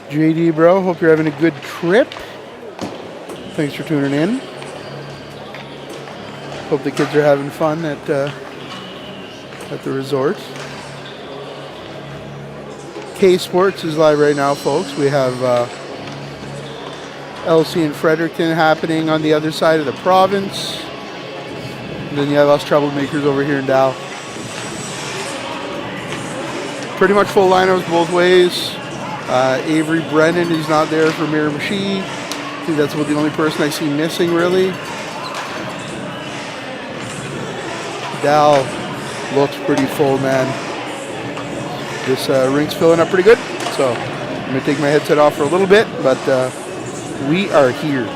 JD, bro, hope you're having a good trip. Thanks for tuning in. Hope the kids are having fun at the resort. K Sports is live right now, folks. We have LC and Fredericton happening on the other side of the province. And then you have us troublemakers over here in Dow. Pretty much full lineups both ways. Avery Brennan is not there for Miramichi. I think that's about the only person I see missing, really. Dow looks pretty full, man. This rink's filling up pretty good, so I'm going to take my headset off for a little bit, but we are here.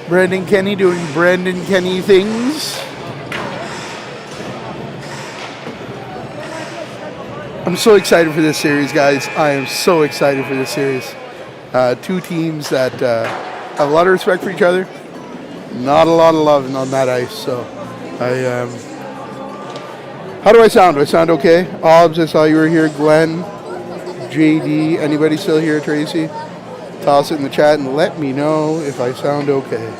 Brandon Kenny doing Brandon Kenny things. I'm so excited for this series, guys. I am so excited for this series. Two teams that have a lot of respect for each other. Not a lot of love on that ice. So, how do I sound? Do I sound okay? Obbs, I saw you were here. Glenn, JD, anybody still here? Tracy? Toss it in the chat and let me know if I sound okay.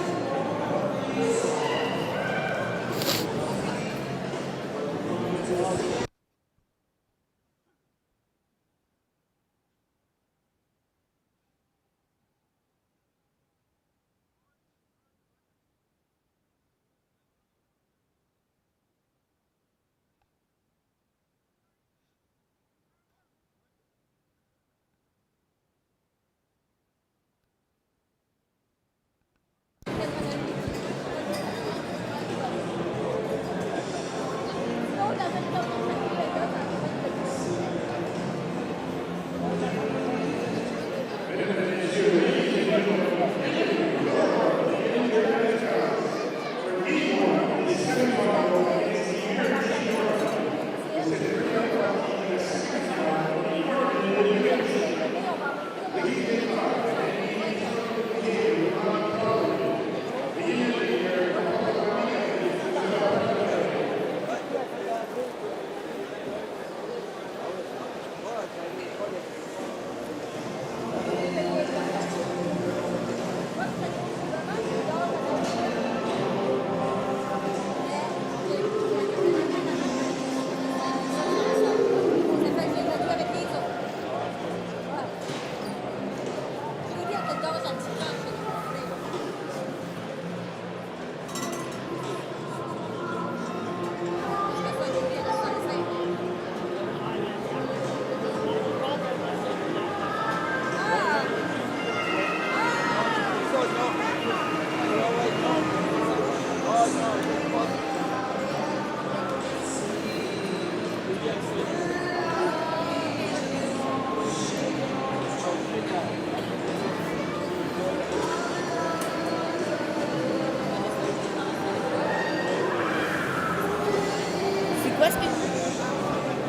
asking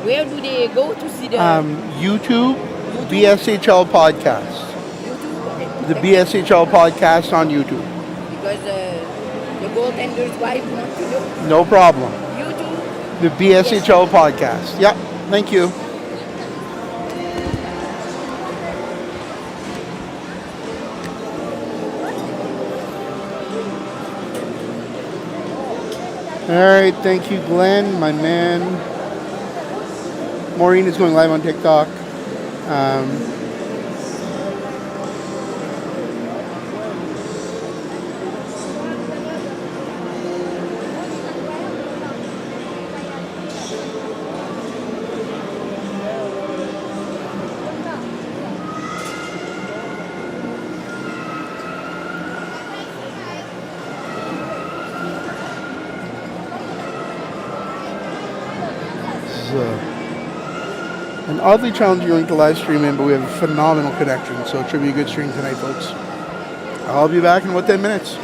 where do they go to see the YouTube, YouTube? BSHL podcast. YouTube? Okay. The BSHL podcast on YouTube. Because the goaltender's wife wants to know. No problem. YouTube? The BSHL podcast. Yep. Thank you. All right, thank you, Glenn, my man. Maureen is going live on TikTok. An oddly challenging link to live stream in, but we have a phenomenal connection, so it should be a good stream tonight, folks. I'll be back in about 10 minutes.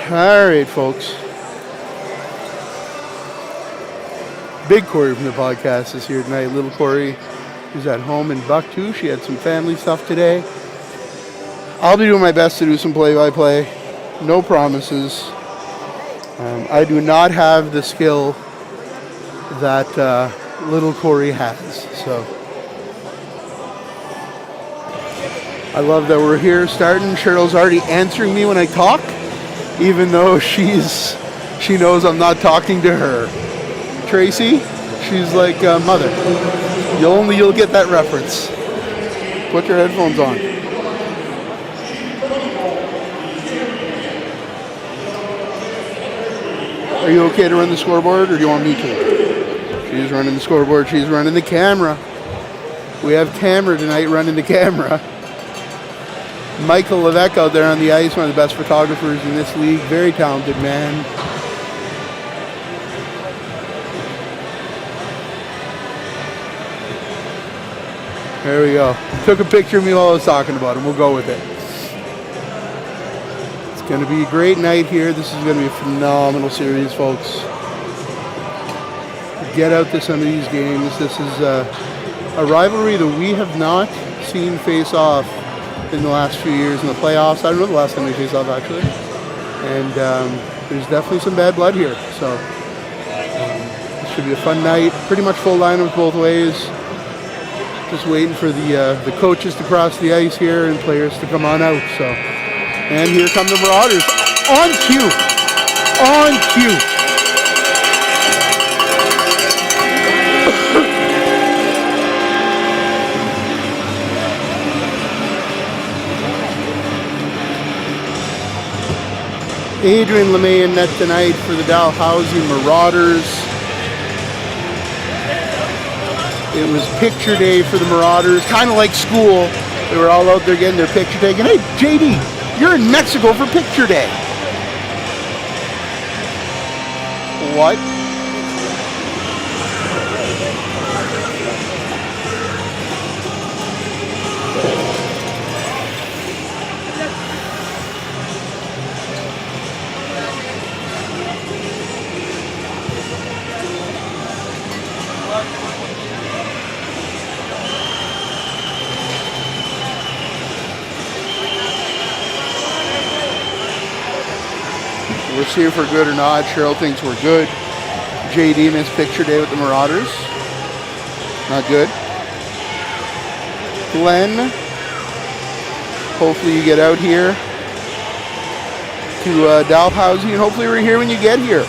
All right, folks. Big Corey from the podcast is here tonight. Little Corey is at home in Buck, She had some family stuff today. I'll be doing my best to do some play-by-play. No promises. I do not have the skill that little Corey has. So I love that we're here starting. Cheryl's already answering me when I talk, even though she knows I'm not talking to her. Tracy, she's like, mother, you'll get that reference. Put your headphones on. Are you okay to run the scoreboard, or do you want me to? She's running the scoreboard. She's running the camera. We have camera tonight running the camera. Michael Levesque out there on the ice, one of the best photographers in this league. Very talented man. There we go. Took a picture of me while I was talking about him. We'll go with it. It's going to be a great night here. This is going to be a phenomenal series, folks. Get out to some of these games. This is a rivalry that we have not seen face off in the last few years in the playoffs. I don't know the last time we faced off, actually. And there's definitely some bad blood here. So this should be a fun night. Pretty much full lineups both ways. Just waiting for the coaches to cross the ice here and players to come on out. So, and here come the Marauders on cue. On cue. Adrian LeMay in net tonight for the Dalhousie Marauders. It was picture day for the Marauders, kind of like school. They were all out there getting their picture taken. Hey, JD, you're in Mexico for picture day. What? We'll see if we're good or not. Cheryl thinks we're good. JD missed picture day with the Marauders. Not good. Glenn, hopefully you get out here to Dalhousie, and hopefully we're here when you get here.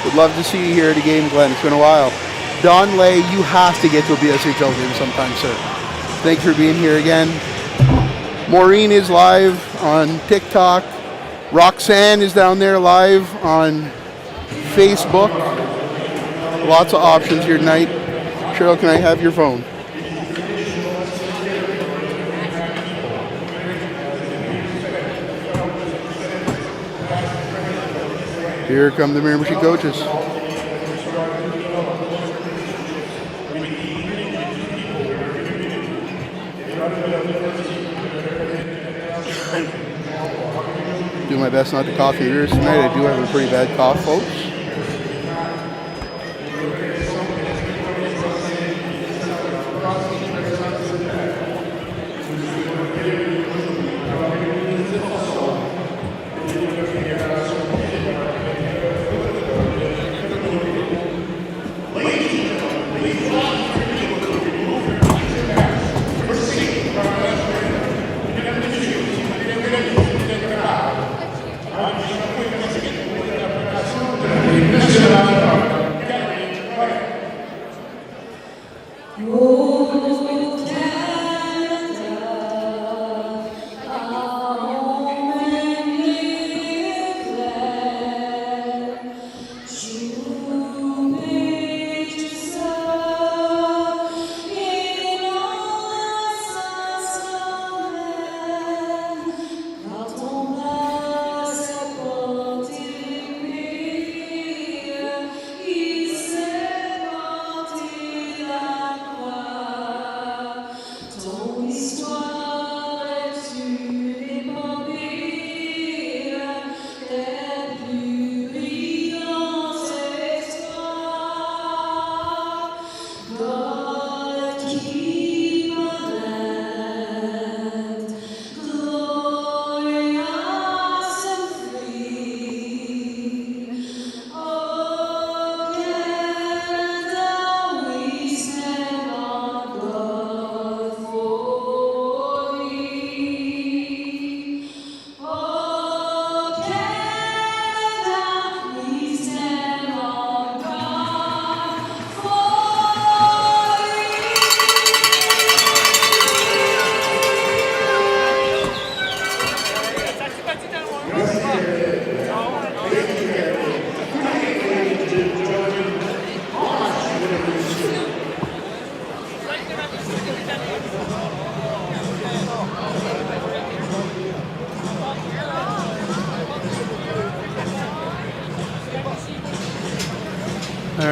Would love to see you here at a game, Glenn. It's been a while. Don Lay, you have to get to a BSHL game sometime, sir. Thanks for being here again. Maureen is live on TikTok. Roxanne is down there live on Facebook. Lots of options here tonight. Cheryl, can I have your phone? Here come the Miramichi coaches. Do my best not to cough your ears tonight. I do have a pretty bad cough, folks.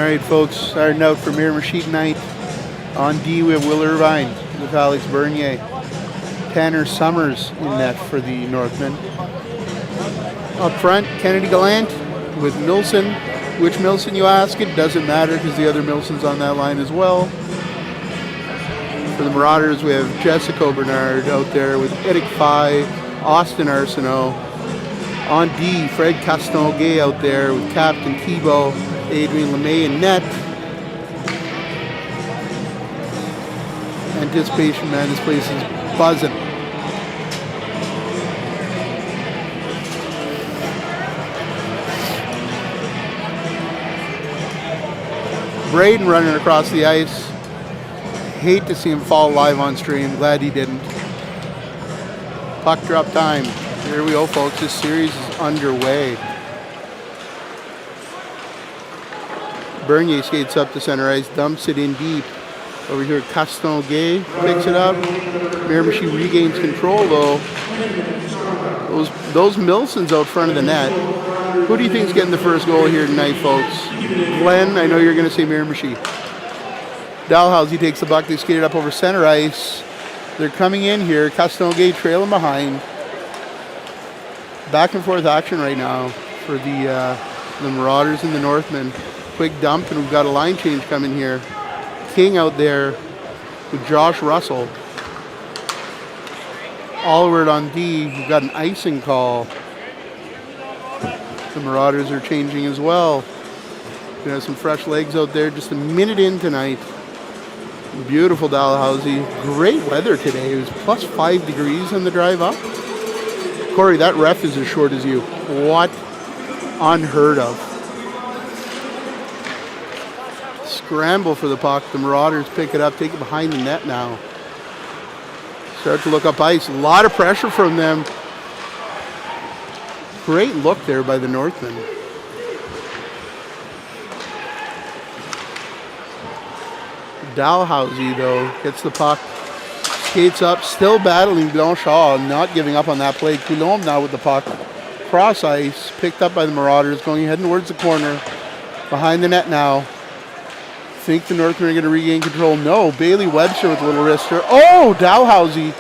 right, folks, starting out for Miramichi tonight. On D, we have Will Irvine with Alex Bernier. Tanner Summers in net for the Northmen. Up front, Kennedy Gallant with Milson. Which Milson, you ask? It doesn't matter because the other Milson's on that line as well. For the Marauders, we have Jessica Bernard out there with Eric Fye, Austin Arsenault. On D, Fred Castonguay out there with Captain Thibault, Adrian LeMay in net. Anticipation, man, this place is buzzing. Braden running across the ice. Hate to see him fall live on stream. Glad he didn't. Puck drop time. Here we go, folks. This series is underway. Bernier skates up to center ice, dumps it in deep. Over here, Castonguay picks it up. Miramichi regains control, though. Those Milsons out front of the net. Who do you think is getting the first goal here tonight, folks? Glenn, I know you're going to say Miramichi. Dalhousie takes the puck. They skate it up over center ice. They're coming in here. Castonguay trailing behind. Back and forth action right now for the Marauders and the Northmen. Quick dump, and we've got a line change coming here. King out there with Josh Russell. Allward on D. We've got an icing call. The Marauders are changing as well. We have some fresh legs out there. Just a minute in tonight. Beautiful Dalhousie. Great weather today. It was plus 5 degrees on the drive up. Corey, that ref is as short as you. What? Unheard of. Scramble for the puck. The Marauders pick it up, take it behind the net now. Start to look up ice. A lot of pressure from them. Great look there by the Northmen. Dalhousie, though, gets the puck. Skates up, still battling Blanchard, not giving up on that play. Coulombe now with the puck. Cross ice, picked up by the Marauders, going heading towards the corner. Behind the net now. Think the Northmen are going to regain control. No, Bailey Webster with a little wrister. Oh, Dalhousie.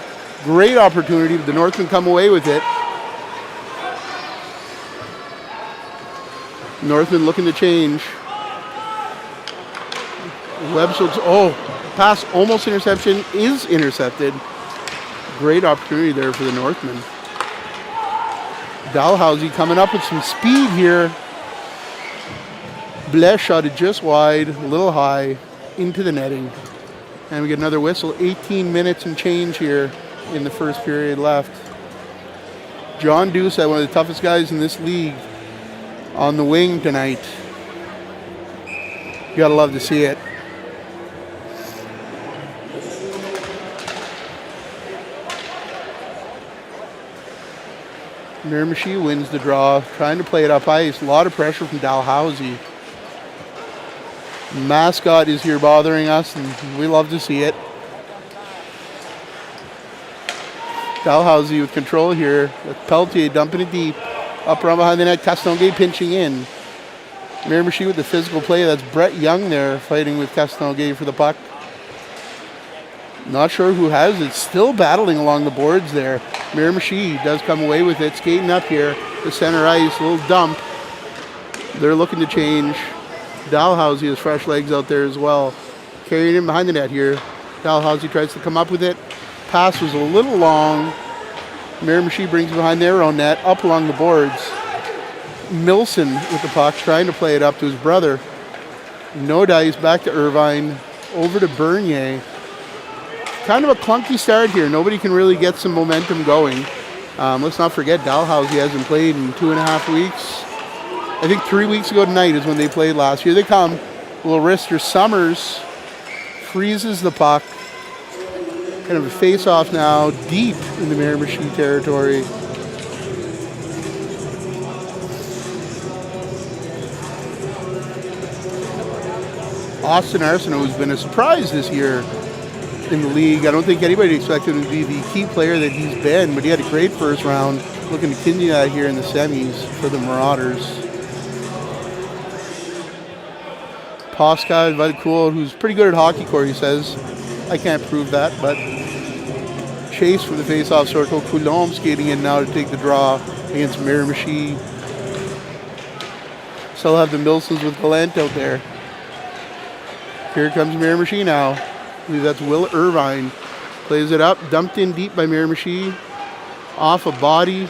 Great opportunity. The Northmen come away with it. Northmen looking to change. Webster, pass almost interception is intercepted. Great opportunity there for the Northmen. Dalhousie coming up with some speed here. Bless shot it just wide, a little high, into the netting. And we get another whistle. 18 minutes and change here in the first period left. John Doucette, one of the toughest guys in this league, on the wing tonight. You gotta love to see it. Miramichi wins the draw, trying to play it up ice. A lot of pressure from Dalhousie. Mascot is here bothering us, and we love to see it. Dalhousie with control here. With Pelletier dumping it deep. Up around behind the net, Castonguay pinching in. Miramichi with the physical play. That's Brett Young there fighting with Castonguay for the puck. Not sure who has it. Still battling along the boards there. Miramichi does come away with it. Skating up here to center ice. A little dump. They're looking to change. Dalhousie has fresh legs out there as well. Carrying him behind the net here. Dalhousie tries to come up with it. Pass was a little long. Miramichi brings it behind their own net. Up along the boards. Milson with the puck trying to play it up to his brother. No dice. Back to Irvine. Over to Bernier. Kind of a clunky start here. Nobody can really get some momentum going. Let's not forget Dalhousie hasn't played in 2.5 weeks. I think 3 weeks ago tonight is when they played last. Here they come. A little wrister. Summers freezes the puck. Kind of a face-off now, deep in the Miramichi territory. Austin Arsenault has been a surprise this year in the league. I don't think anybody expected him to be the key player that he's been, but he had a great first round. Looking to continue that here in the semis for the Marauders. Pascal Valcourt, who's pretty good at hockey court, he says. I can't prove that, but chase for the face-off circle. Coulombe skating in now to take the draw against Miramichi. Still have the Milsons with Gallant out there. Here comes Miramichi now. I believe that's Will Irvine. Plays it up, dumped in deep by Miramichi. Off a body.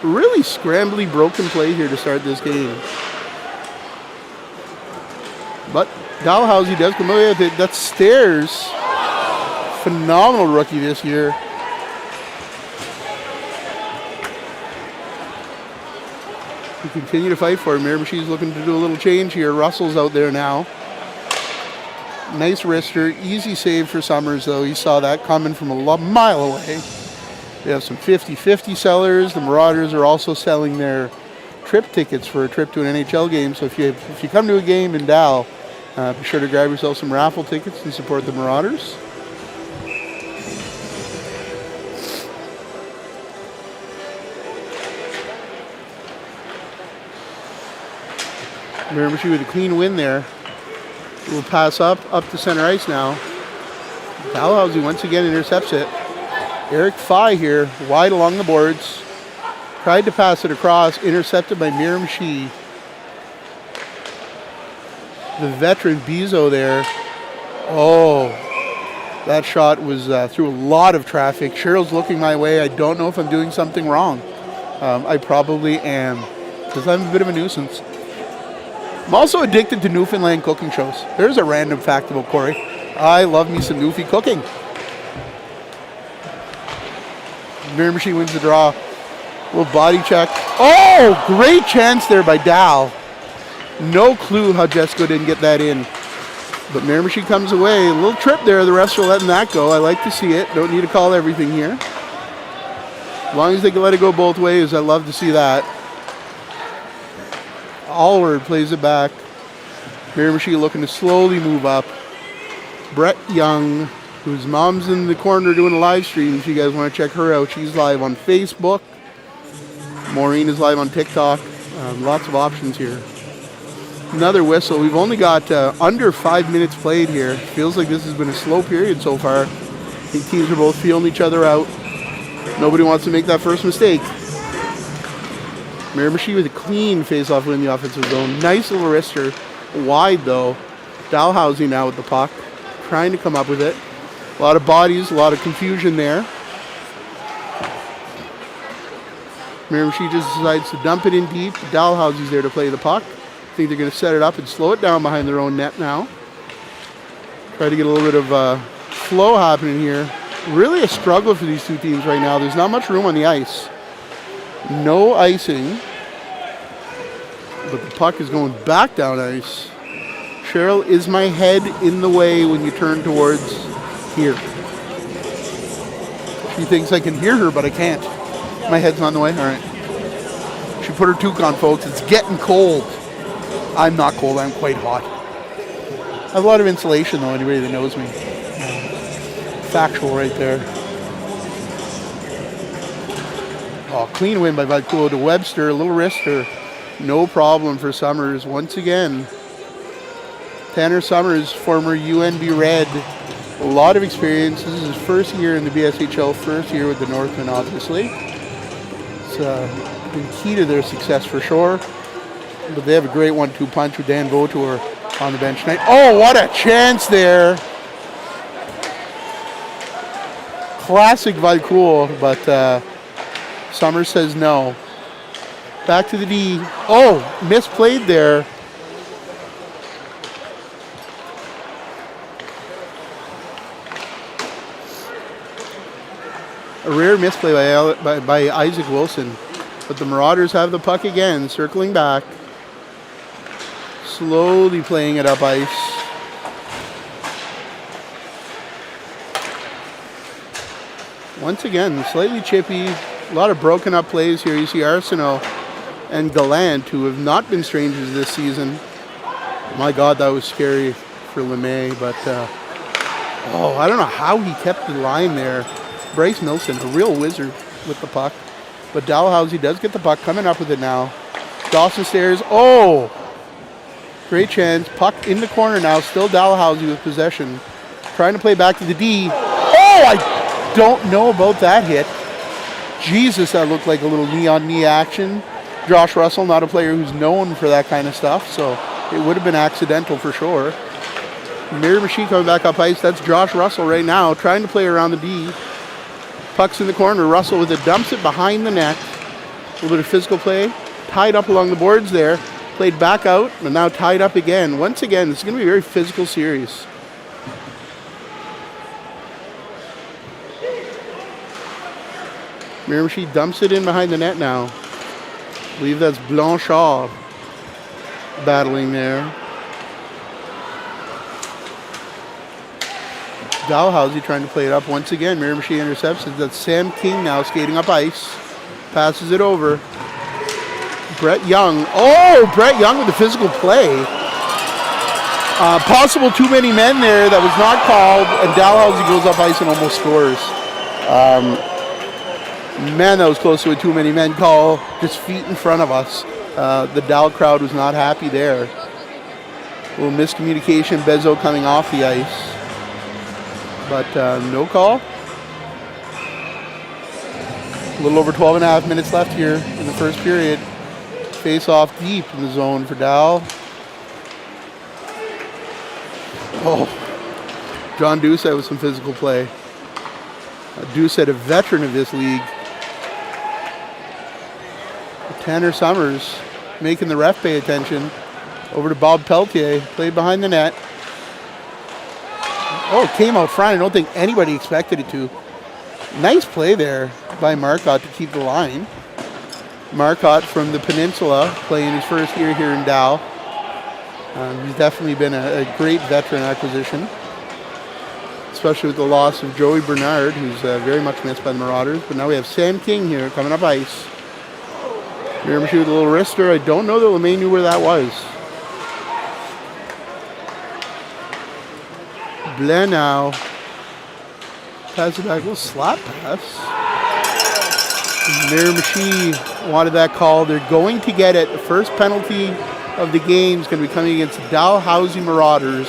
Really scrambly, broken play here to start this game. But Dalhousie does come away with it. That's Stairs. Phenomenal rookie this year. We continue to fight for it. Miramichi's looking to do a little change here. Russell's out there now. Nice wrister. Easy save for Summers, though. He saw that coming from a mile away. We have some 50-50 sellers. The Marauders are also selling their trip tickets for a trip to an NHL game. So if you come to a game in Dal, be sure to grab yourself some raffle tickets and support the Marauders. Miramichi with a clean win there. We'll pass up to center ice now. Dalhousie once again intercepts it. Eric Fye here, wide along the boards. Tried to pass it across, intercepted by Miramichi. The veteran Bizo there. Oh, that shot was through a lot of traffic. Cheryl's looking my way. I don't know if I'm doing something wrong. I probably am, because I'm a bit of a nuisance. I'm also addicted to Newfoundland cooking shows. There's a random fact about Corey. I love me some Newfie cooking. Miramichi wins the draw. Little body check. Oh, great chance there by Dal. No clue how Jesco didn't get that in. But Miramichi comes away. A little trip there. The refs are letting that go. I like to see it. Don't need to call everything here. As long as they can let it go both ways, I love to see that. Allward plays it back. Miramichi looking to slowly move up. Brett Young, whose mom's in the corner doing a live stream. If you guys want to check her out, she's live on Facebook. Maureen is live on TikTok. Lots of options here. Another whistle. We've only got under 5 minutes played here. Feels like this has been a slow period so far. I think teams are both feeling each other out. Nobody wants to make that first mistake. Miramichi with a clean face-off win in the offensive zone. Nice little wrister. Wide, though. Dalhousie now with the puck. Trying to come up with it. A lot of bodies, a lot of confusion there. Miramichi just decides to dump it in deep. Dalhousie's there to play the puck. I think they're going to set it up and slow it down behind their own net now. Try to get a little bit of flow happening here. Really a struggle for these two teams right now. There's not much room on the ice. No icing. But the puck is going back down ice. Cheryl, is my head in the way when you turn towards here? She thinks I can hear her, but I can't. My head's not in the way? All right. She put her toque on, folks. It's getting cold. I'm not cold. I'm quite hot. I have a lot of insulation, though, anybody that knows me. Factual right there. Oh, clean win by Valcourt to Webster. A little wrister. No problem for Summers. Once again, Tanner Summers, former UNB Red. A lot of experience. This is his first year in the BSHL, first year with the Northmen, obviously. It's been key to their success for sure. But they have a great 1-2 punch with Dan Vautour on the bench tonight. Oh, what a chance there. Classic Valcourt, but Summers says no. Back to the D. Oh, misplayed there. A rare misplay by Isaac Wilson. But the Marauders have the puck again, circling back. Slowly playing it up ice. Once again, slightly chippy. A lot of broken up plays here. You see Arsenault and Gallant, who have not been strangers this season. My God, that was scary for LeMay. But, I don't know how he kept the line there. Bryce Milson, a real wizard with the puck. But Dalhousie does get the puck, coming up with it now. Dawson Stairs. Oh! Great chance. Puck in the corner now. Still Dalhousie with possession. Trying to play back to the D. Oh, I don't know about that hit. Jesus, that looked like a little knee-on-knee action. Josh Russell, not a player who's known for that kind of stuff, so it would have been accidental for sure. Miramichi coming back up ice. That's Josh Russell right now, trying to play around the D. Puck's in the corner. Russell with it, dumps it behind the net. A little bit of physical play. Tied up along the boards there. Played back out, but now tied up again. Once again, this is going to be a very physical series. Miramichi dumps it in behind the net now. I believe that's Blanchard battling there. Dalhousie trying to play it up once again. Miramichi intercepts it. That's Sam King now skating up ice. Passes it over. Brett Young. Oh, Brett Young with the physical play. Possible too many men there. That was not called. And Dalhousie goes up ice and almost scores. Man, that was close to a too many men call. Just feet in front of us. The Dal crowd was not happy there. A little miscommunication. Bezzo coming off the ice. But no call. A little over 12 and a half minutes left here in the first period. Face off deep in the zone for Dal. Oh, John Doucette with some physical play. Doucette, a veteran of this league. Tanner Summers making the ref pay attention. Over to Bob Pelletier, played behind the net. Oh, it came out front. I don't think anybody expected it to. Nice play there by Marcotte to keep the line. Marcotte from the Peninsula, playing his first year here in Dal. He's definitely been a great veteran acquisition, especially with the loss of Joey Bernard, who's very much missed by the Marauders. But now we have Sam King here coming up ice. Miramichi with a little wrister. I don't know that LeMay knew where that was. Blenau. Pass it back, a little slap pass. Miramichi wanted that call. They're going to get it. The first penalty of the game is going to be coming against Dalhousie Marauders.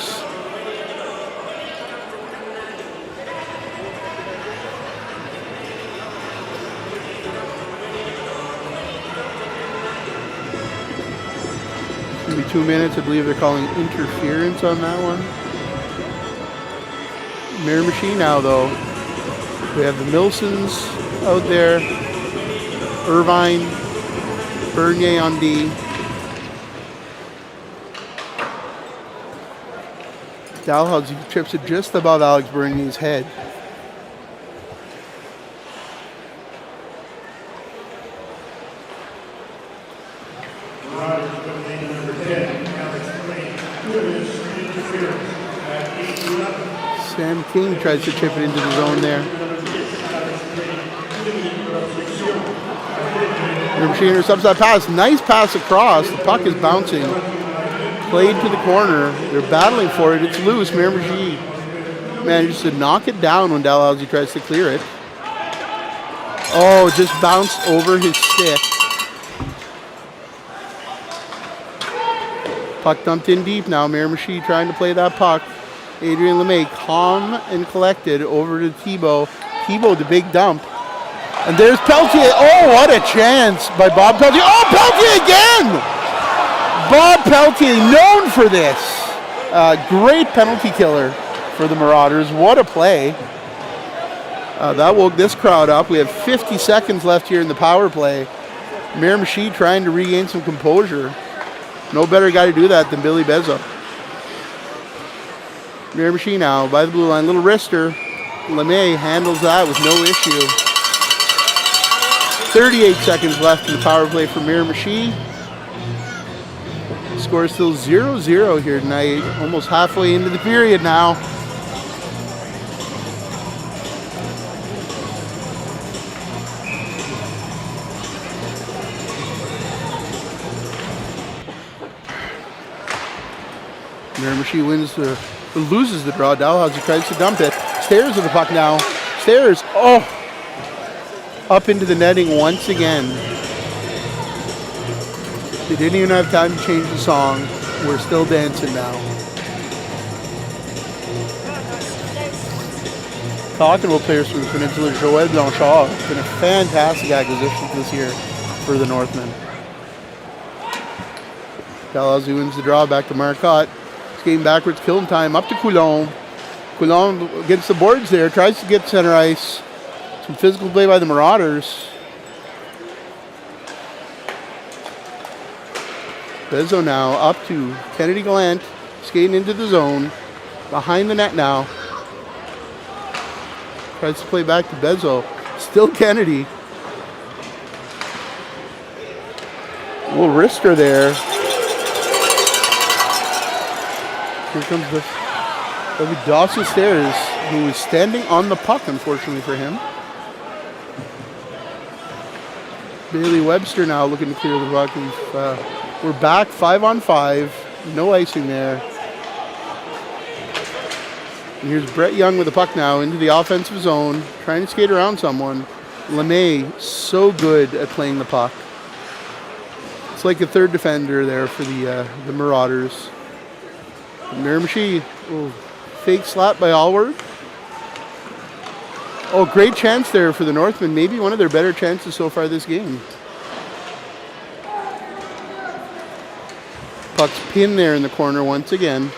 It's going to be 2 minutes. I believe they're calling interference on that one. Miramichi now, though. We have the Milsons out there. Irvine, Bernier on D. Dalhousie trips it just above Alex Bernier's head. Sam King tries to chip it into the zone there. Miramichi intercepts that pass. Nice pass across. The puck is bouncing. Played to the corner. They're battling for it. It's loose. Miramichi manages to knock it down when Dalhousie tries to clear it. Oh, it just bounced over his stick. Puck dumped in deep now. Miramichi trying to play that puck. Adrian LeMay calm and collected over to Thibault. Thibault, the big dump. And there's Pelletier. Oh, what a chance by Bob Pelletier. Oh, Pelletier again! Bob Pelletier, known for this. Great penalty killer for the Marauders. What a play. That woke this crowd up. We have 50 seconds left here in the power play. Miramichi trying to regain some composure. No better guy to do that than Billy Bezzo. Miramichi now by the blue line. Little wrister. LeMay handles that with no issue. 38 seconds left in the power play for Miramichi. Score is still 0-0 here tonight. Almost halfway into the period now. Miramichi loses the draw. Dalhousie tries to dump it. Stairs with the puck now. Stairs. Oh! Up into the netting once again. They didn't even have time to change the song. we're still dancing now. Talking about players from the Peninsula, Joel Blanchard has been a fantastic acquisition this year for the Northmen. Dalhousie wins the draw, back to Marcotte. Skating backwards, killing time, up to Coulomb. Coulomb gets the boards there, tries to get center ice. Some physical play by the Marauders. Bezzo now up to Kennedy Gallant, skating into the zone. Behind the net now. Tries to play back to Bezzo. Still Kennedy. Little wrister there. Here comes that'll be Dawson Stairs, who is standing on the puck, unfortunately for him. Bailey Webster now looking to clear the puck. We're back 5-on-5. No icing there. And here's Brett Young with the puck now into the offensive zone, trying to skate around someone. LeMay, so good at playing the puck. It's like a third defender there for the Marauders. Miramichi, fake slap by Allward. Oh, great chance there for the Northmen. Maybe one of their better chances so far this game. Puck's pinned there in the corner once again.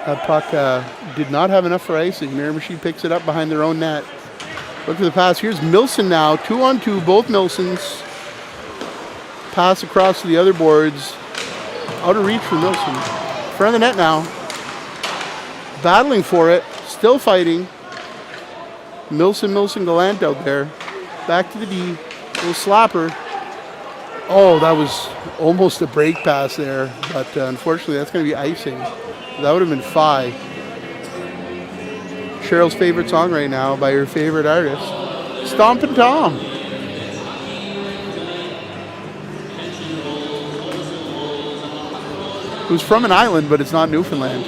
That puck did not have enough for icing. Miramichi picks it up behind their own net. Look for the pass. Here's Milson now. 2-on-2, both Milsons. Pass across to the other boards. Out of reach for Milson. Front of the net now. Battling for it. Still fighting. Milson Gallant out there. Back to the D. Little slapper. Oh, that was almost a break pass there. But unfortunately, that's going to be icing. That would have been Phi. Cheryl's favorite song right now by her favorite artist, Stompin' Tom. Who's from an island, but it's not Newfoundland.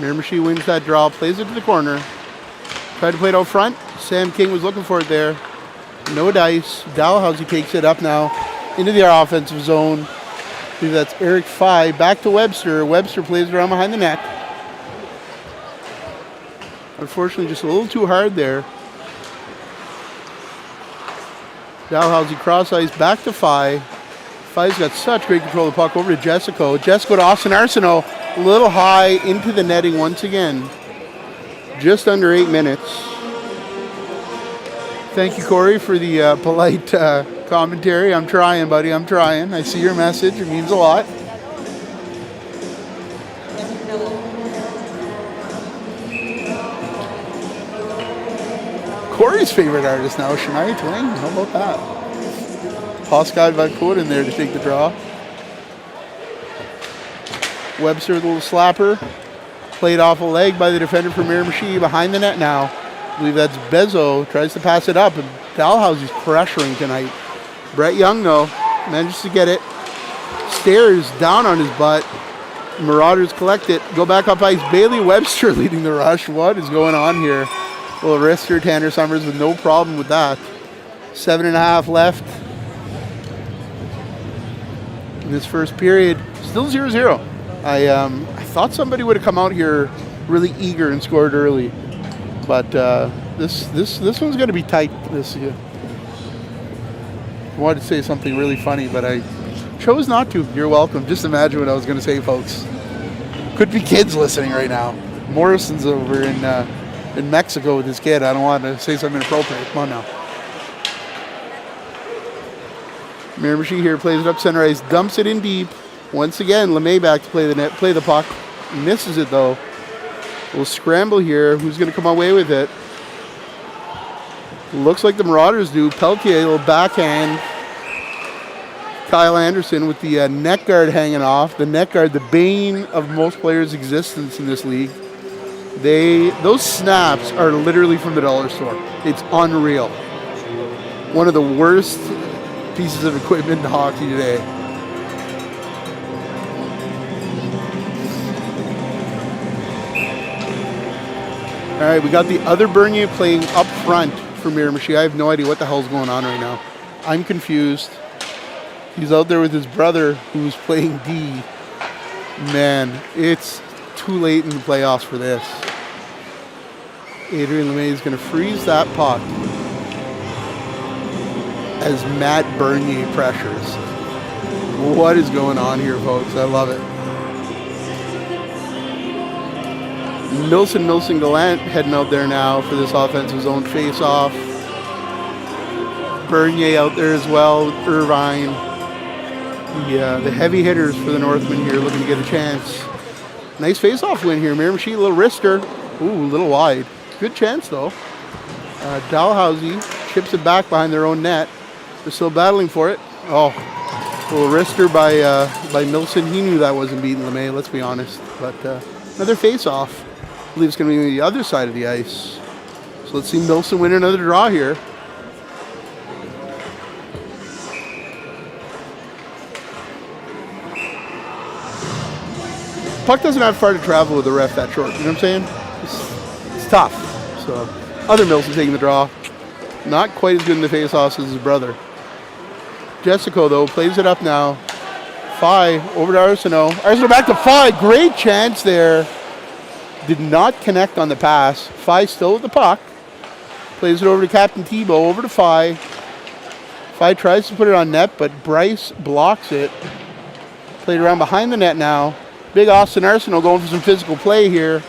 Miramichi wins that draw, plays it to the corner. Tried to play it out front. Sam King was looking for it there. No dice. Dalhousie takes it up now into the offensive zone. I believe that's Eric Phi. Back to Webster. Webster plays it around behind the net. Unfortunately, just a little too hard there. Dalhousie cross ice back to Phi. Phi's got such great control of the puck over to Jessico. Jessico to Austin Arsenault. A little high into the netting once again. Just under 8 minutes. Thank you, Corey, for the polite commentary. I'm trying, buddy. I'm trying. I see your message. It means a lot. Corey's favorite artist now, Shania Twain. How about that? Pascal Valcourt in there to take the draw. Webster with a little slapper. Played off a leg by the defender for Miramichi. Behind the net now. I believe that's Bezzo. Tries to pass it up. And Dalhousie's pressuring tonight. Brett Young, though, manages to get it. Stairs down on his butt. Marauders collect it. Go back up ice. Bailey Webster leading the rush. What is going on here? Well, wrister Tanner Summers with no problem with that. 7.5 left in this first period. Still 0-0. I thought somebody would have come out here really eager and scored early, but this one's going to be tight. This year. I wanted to say something really funny, but I chose not to. You're welcome. Just imagine what I was going to say, folks. Could be kids listening right now. Morrison's over in Mexico with his kid. I don't want to say something inappropriate. Come on now. Miramichi here plays it up center ice, dumps it in deep. Once again, LeMay back to play the puck. Misses it though. We'll scramble here. Who's going to come away with it? Looks like the Marauders do. Peltier, a little backhand. Kyle Anderson with the neck guard hanging off. The neck guard, the bane of most players' existence in this league. Those snaps are literally from the dollar store. It's unreal. One of the worst pieces of equipment in hockey today. All right, we got the other Bernier playing up front for Miramichi. I have no idea what the hell's going on right now. I'm confused. He's out there with his brother who's playing D. Man, it's too late in the playoffs for this. Adrian LeMay is going to freeze that puck as Matt Bernier pressures. What is going on here, folks? I love it. Milson Gallant heading out there now for this offensive zone face-off. Bernier out there as well with Irvine. The heavy hitters for the Northmen here looking to get a chance. Nice face-off win here. Miramichi, a little wrister. Ooh, a little wide. Good chance, though. Dalhousie chips it back behind their own net. They're still battling for it. Oh, a little wrister by Milson. He knew that wasn't beating LeMay, let's be honest. But another face-off. I believe it's going to be on the other side of the ice. So let's see Milson win another draw here. Puck doesn't have far to travel with the ref that short. You know what I'm saying? It's tough. So other Milson taking the draw. Not quite as good in the face-offs as his brother. Jessico, though, plays it up now. Fye over to Arsenault. Arsenault back to Fye. Great chance there. Did not connect on the pass. Fye still with the puck. Plays it over to Captain Tebow. Over to Fye. Fye tries to put it on net, but Bryce blocks it. Played around behind the net now. Big Austin Arsenault going for some physical play here.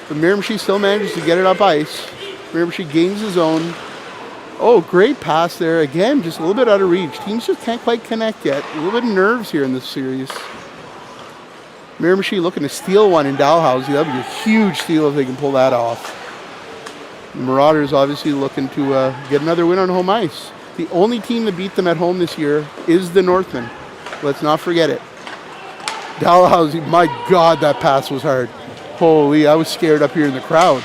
But Miramichi still manages to get it up ice. Miramichi gains his own. Oh, great pass there. Again, just a little bit out of reach. Teams just can't quite connect yet. A little bit of nerves here in this series. Miramichi looking to steal one in Dalhousie. That would be a huge steal if they can pull that off. The Marauders obviously looking to get another win on home ice. The only team that beat them at home this year is the Northmen. Let's not forget it. Dalhousie, my God, that pass was hard. Holy, I was scared up here in the crowd.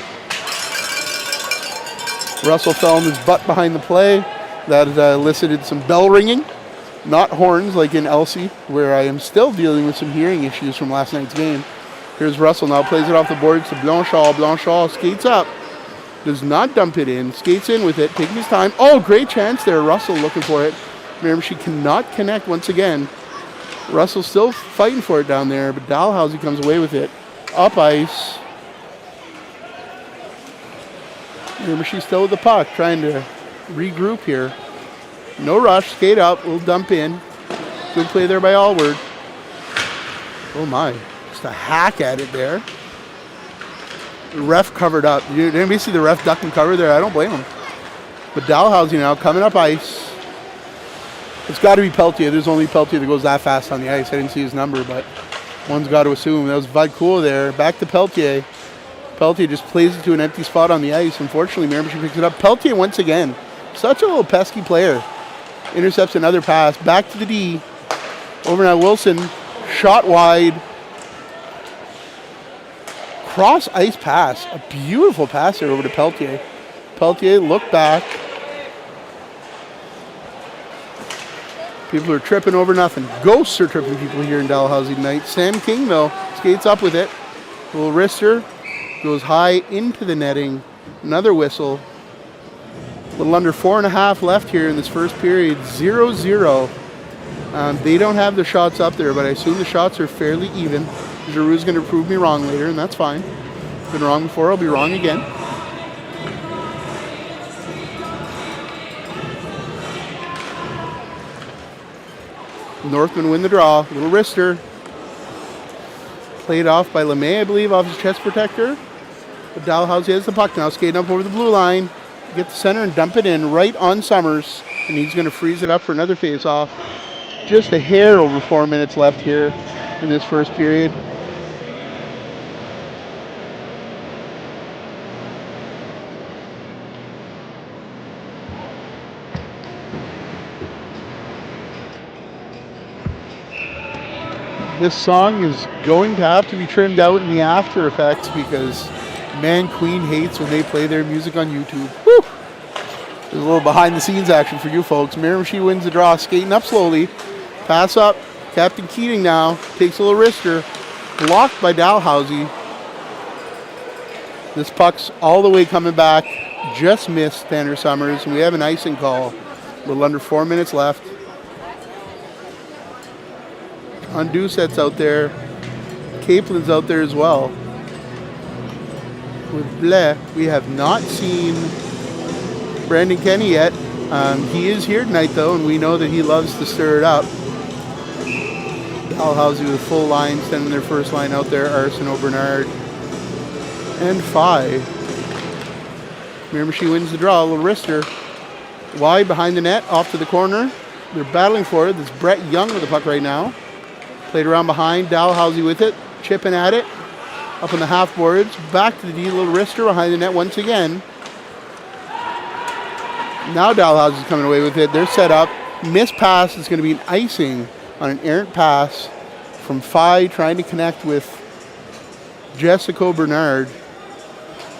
Russell fell on his butt behind the play. That elicited some bell ringing. Not horns like in Elsie, where I am still dealing with some hearing issues from last night's game. Here's Russell now, plays it off the boards to Blanchard. Blanchard skates up. Does not dump it in. Skates in with it, taking his time. Oh, great chance there. Russell looking for it. Miramichi cannot connect once again. Russell's still fighting for it down there, but Dalhousie comes away with it. Up ice. Miramichi still with the puck, trying to regroup here. No rush, skate up, we'll dump in. Good play there by Allward. Oh my, just a hack at it there. The ref covered up. Did anybody see the ref duck and cover there? I don't blame him. But Dalhousie now coming up ice. It's got to be Peltier. There's only Peltier that goes that fast on the ice. I didn't see his number, but one's got to assume. That was Vadcool there. Back to Peltier. Peltier just plays it to an empty spot on the ice. Unfortunately, Miramichi picks it up. Peltier once again. Such a little pesky player. Intercepts another pass. Back to the D. Over now Wilson. Shot wide. Cross ice pass. A beautiful pass there over to Peltier. Peltier look back. People are tripping over nothing. Ghosts are tripping people here in Dalhousie tonight. Sam King, though, skates up with it. A little wrister. Goes high into the netting. Another whistle. A little under 4.5 left here in this first period. 0-0. They don't have the shots up there, but I assume the shots are fairly even. Giroux's going to prove me wrong later, and that's fine. Been wrong before, I'll be wrong again. Northmen win the draw. Little wrister. Played off by LeMay, I believe, off his chest protector. But Dalhousie has the puck now, skating up over the blue line. Get the center and dump it in right on Summers. And he's going to freeze it up for another face-off. Just a hair over 4 minutes left here in this first period. This song is going to have to be trimmed out in the after effects because man, Queen hates when they play their music on YouTube. Woo! There's a little behind the scenes action for you folks. Miramichi wins the draw, skating up slowly. Pass up. Captain Keating now takes a little wrister. Blocked by Dalhousie. This puck's all the way coming back. Just missed Tanner Summers. We have an icing call. A little under 4 minutes left. Doucette's out there. Caplin's out there as well. With Blais, we have not seen Brandon Kenny yet. He is here tonight, though, and we know that he loves to stir it up. Dalhousie with full line, sending their first line out there. Arsenault, Bernard, and Phi. Miramichi wins the draw. A little wrister. Wide behind the net, off to the corner. They're battling for it. There's Brett Young with the puck right now. Played around behind. Dalhousie with it. Chipping at it. Up on the half boards. Back to the D. Little wrister behind the net once again. Now Dalhousie's coming away with it. They're set up. Missed pass is going to be an icing on an errant pass from Phi trying to connect with Jessica Bernard.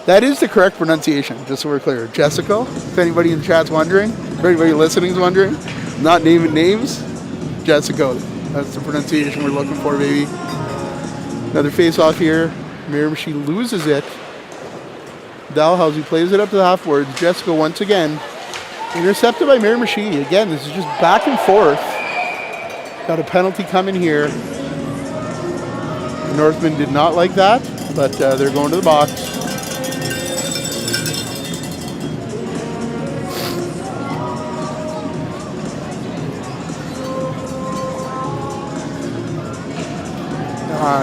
That is the correct pronunciation, just so we're clear. Jessica, if anybody in the chat's wondering, or anybody listening is wondering, not naming names, Jessica. That's the pronunciation we're looking for, baby. Another face-off here. Miramichi loses it. Dalhousie plays it up to the half boards. Jessica once again. Intercepted by Miramichi. Again, this is just back and forth. Got a penalty coming here. The Northmen did not like that, but they're going to the box.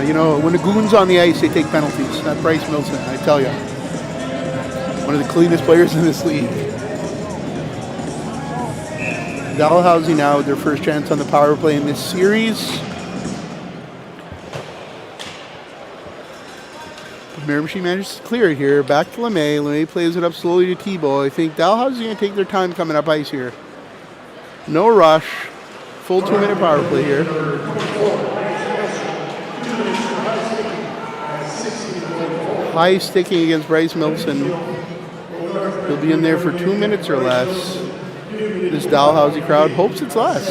You know, when the goon's on the ice, they take penalties. That's Bryce Milson, I tell you. One of the cleanest players in this league. Dalhousie now with their first chance on the power play in this series. Miramichi manages to clear it here. Back to LeMay. LeMay plays it up slowly to Thibault. I think Dalhousie's going to take their time coming up ice here. No rush. Full 2-minute power play here. High sticking against Bryce Milson. He'll be in there for 2 minutes or less. This Dalhousie crowd hopes it's less.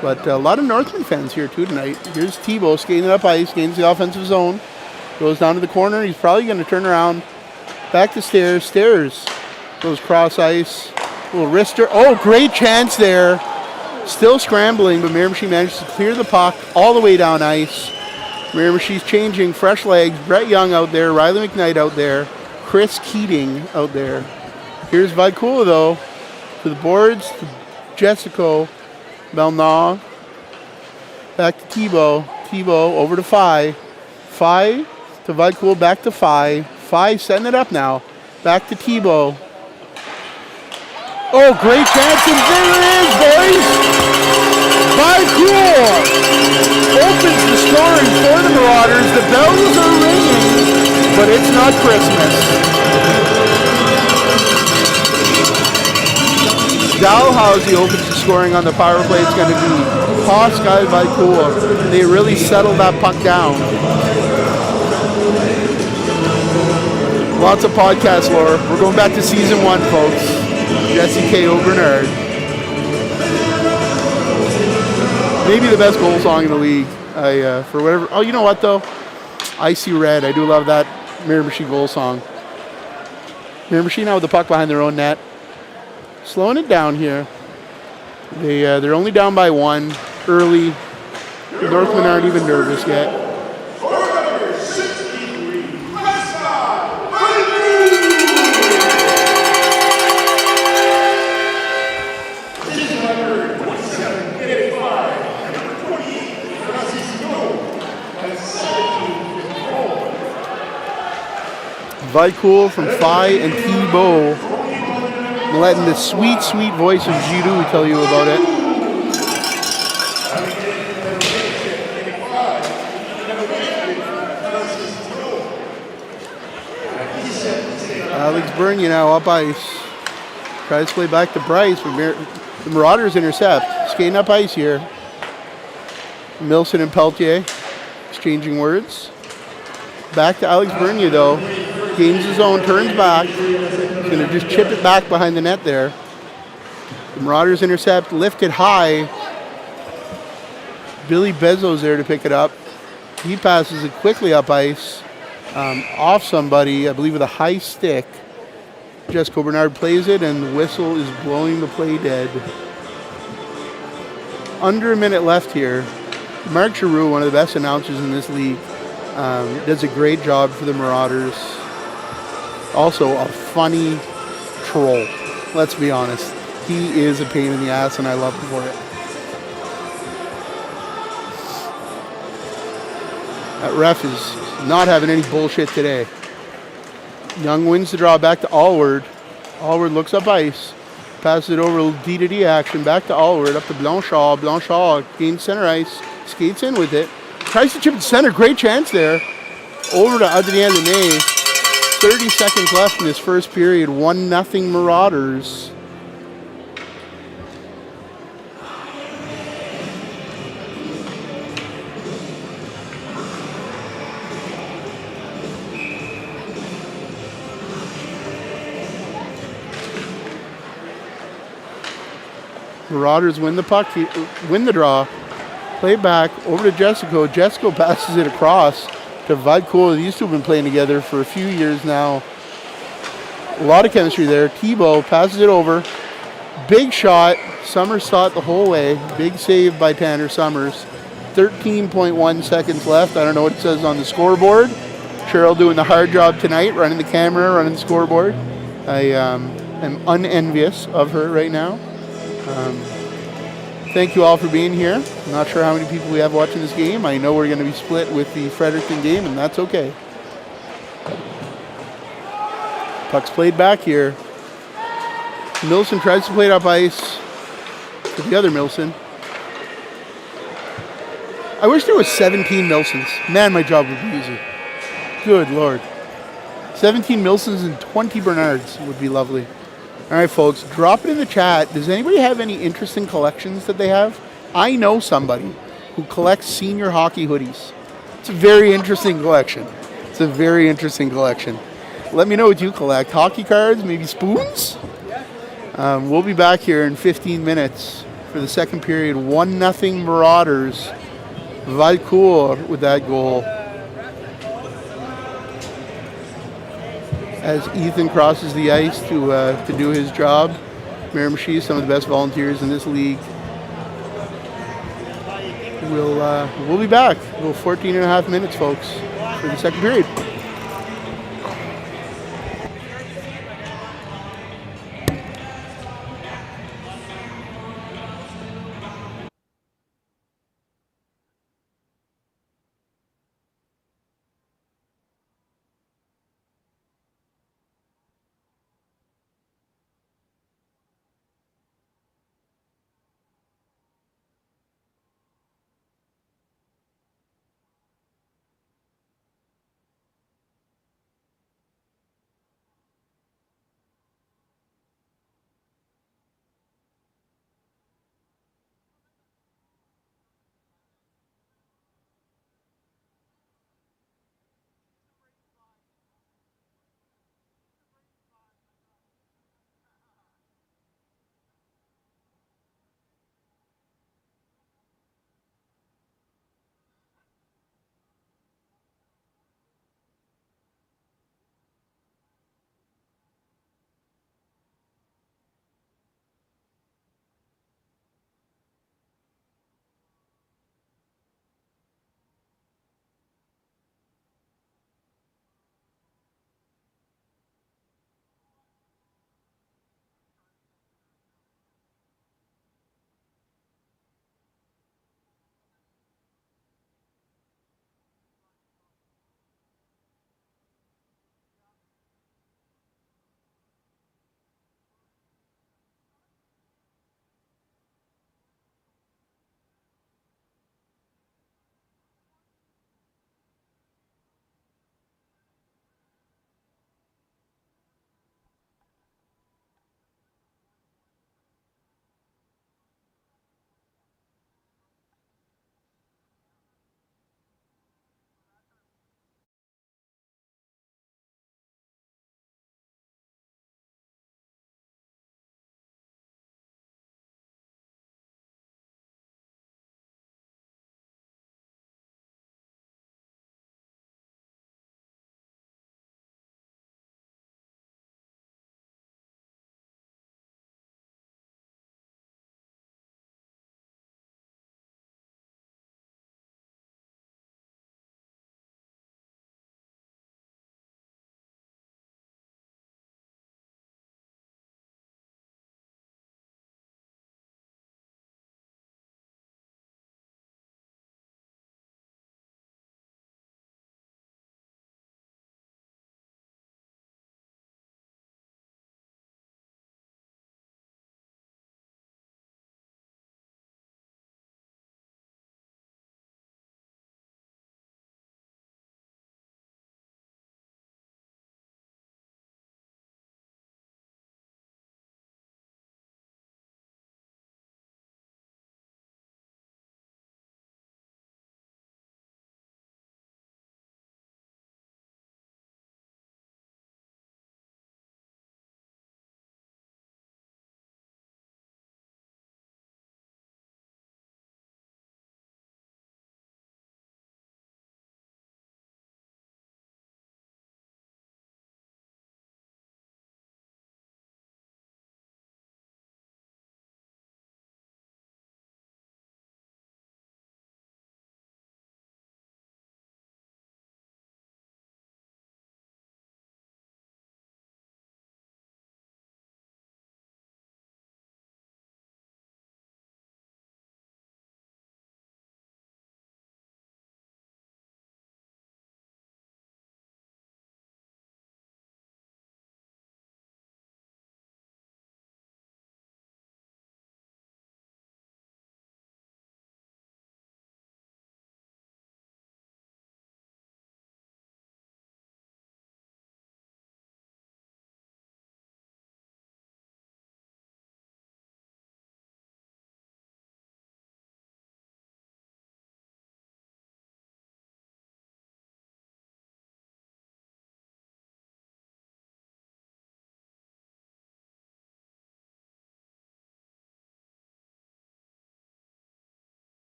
But a lot of Northman fans here too tonight. Here's Thibault skating up ice, gains the offensive zone. Goes down to the corner. He's probably going to turn around. Back to Stairs. Stairs goes cross ice. Little wrister. Oh, great chance there. Still scrambling, but Miramichi manages to clear the puck all the way down ice. Miramichi's changing, fresh legs. Brett Young out there, Riley McKnight out there, Chris Keating out there. Here's Vicula though, to the boards, to Jessica, Belnaud, back to Thibault. Thibault over to Phi. Phi to Vicula, back to Phi. Phi setting it up now. Back to Thibault. Oh, great chance, and there it is, boys! Vicula opens the scoring for the Marauders. The bells are ringing, but it's not Christmas. Dalhousie opens the scoring on the power play. It's going to be Pascal Vicula. They really settled that puck down. Lots of podcast lore. We're going back to season 1, folks. Jesse K.O. Bernard. Maybe the best goal song in the league. For whatever. Oh, you know what though? I See Red. I do love that Miramichi goal song. Miramichi now with the puck behind their own net. Slowing it down here. They're only down by 1 early. The Northmen aren't even nervous yet. Vicula from Phi and Thibault. Letting the sweet, sweet voice of Giroux tell you about it. Alex Bernier now up ice. Tries to play back to Bryce, but the Marauders intercept. Skating up ice here. Milson and Peltier exchanging words. Back to Alex Bernier though. Gains his own, turns back. He's going to just chip it back behind the net there. The Marauders intercept, lift it high. Billy Bezos there to pick it up. He passes it quickly up ice. off somebody, I believe with a high stick. Jessica Bernard plays it, and the whistle is blowing the play dead. Under a minute left here. Mark Giroux, one of the best announcers in this league, does a great job for the Marauders. Also a funny troll, let's be honest. He is a pain in the ass, and I love him for it. That ref is not having any bullshit today. Young wins the draw back to Allward. Allward looks up ice. Passes it over D-to-D action. Back to Allward. Up to Blanchard. Blanchard gains center ice. Skates in with it. Tries to chip it center. Great chance there. Over to Adrien Lemay. 30 seconds left in this first period. 1-0 Marauders. Marauders win the puck, win the draw. Play back over to Jessico. Jessico passes it across to Vadcool. These two have been playing together for a few years now. A lot of chemistry there. Thibault passes it over. Big shot. Summers saw it the whole way. Big save by Tanner Summers. 13.1 seconds left. I don't know what it says on the scoreboard. Cheryl doing the hard job tonight, running the camera, running the scoreboard. I am unenvious of her right now. Thank you all for being here. I'm not sure how many people we have watching this game. I know we're going to be split with the Fredericton game, and that's okay. Puck's played back here. Milson tries to play it up ice to the other Milson. I wish there was 17 Milsons. Man, my job would be easy. Good Lord. 17 Milsons and 20 Bernards would be lovely. All right, folks, drop it in the chat. Does anybody have any interesting collections that they have? I know somebody who collects senior hockey hoodies. It's a very interesting collection. It's a very interesting collection. Let me know what you collect. Hockey cards, maybe spoons? We'll be back here in 15 minutes for the second period. 1-0 Marauders. Valcourt with that goal. As Ethan crosses the ice to do his job. Miramichi, some of the best volunteers in this league. We'll be back. 14 and a half minutes, folks, for the second period.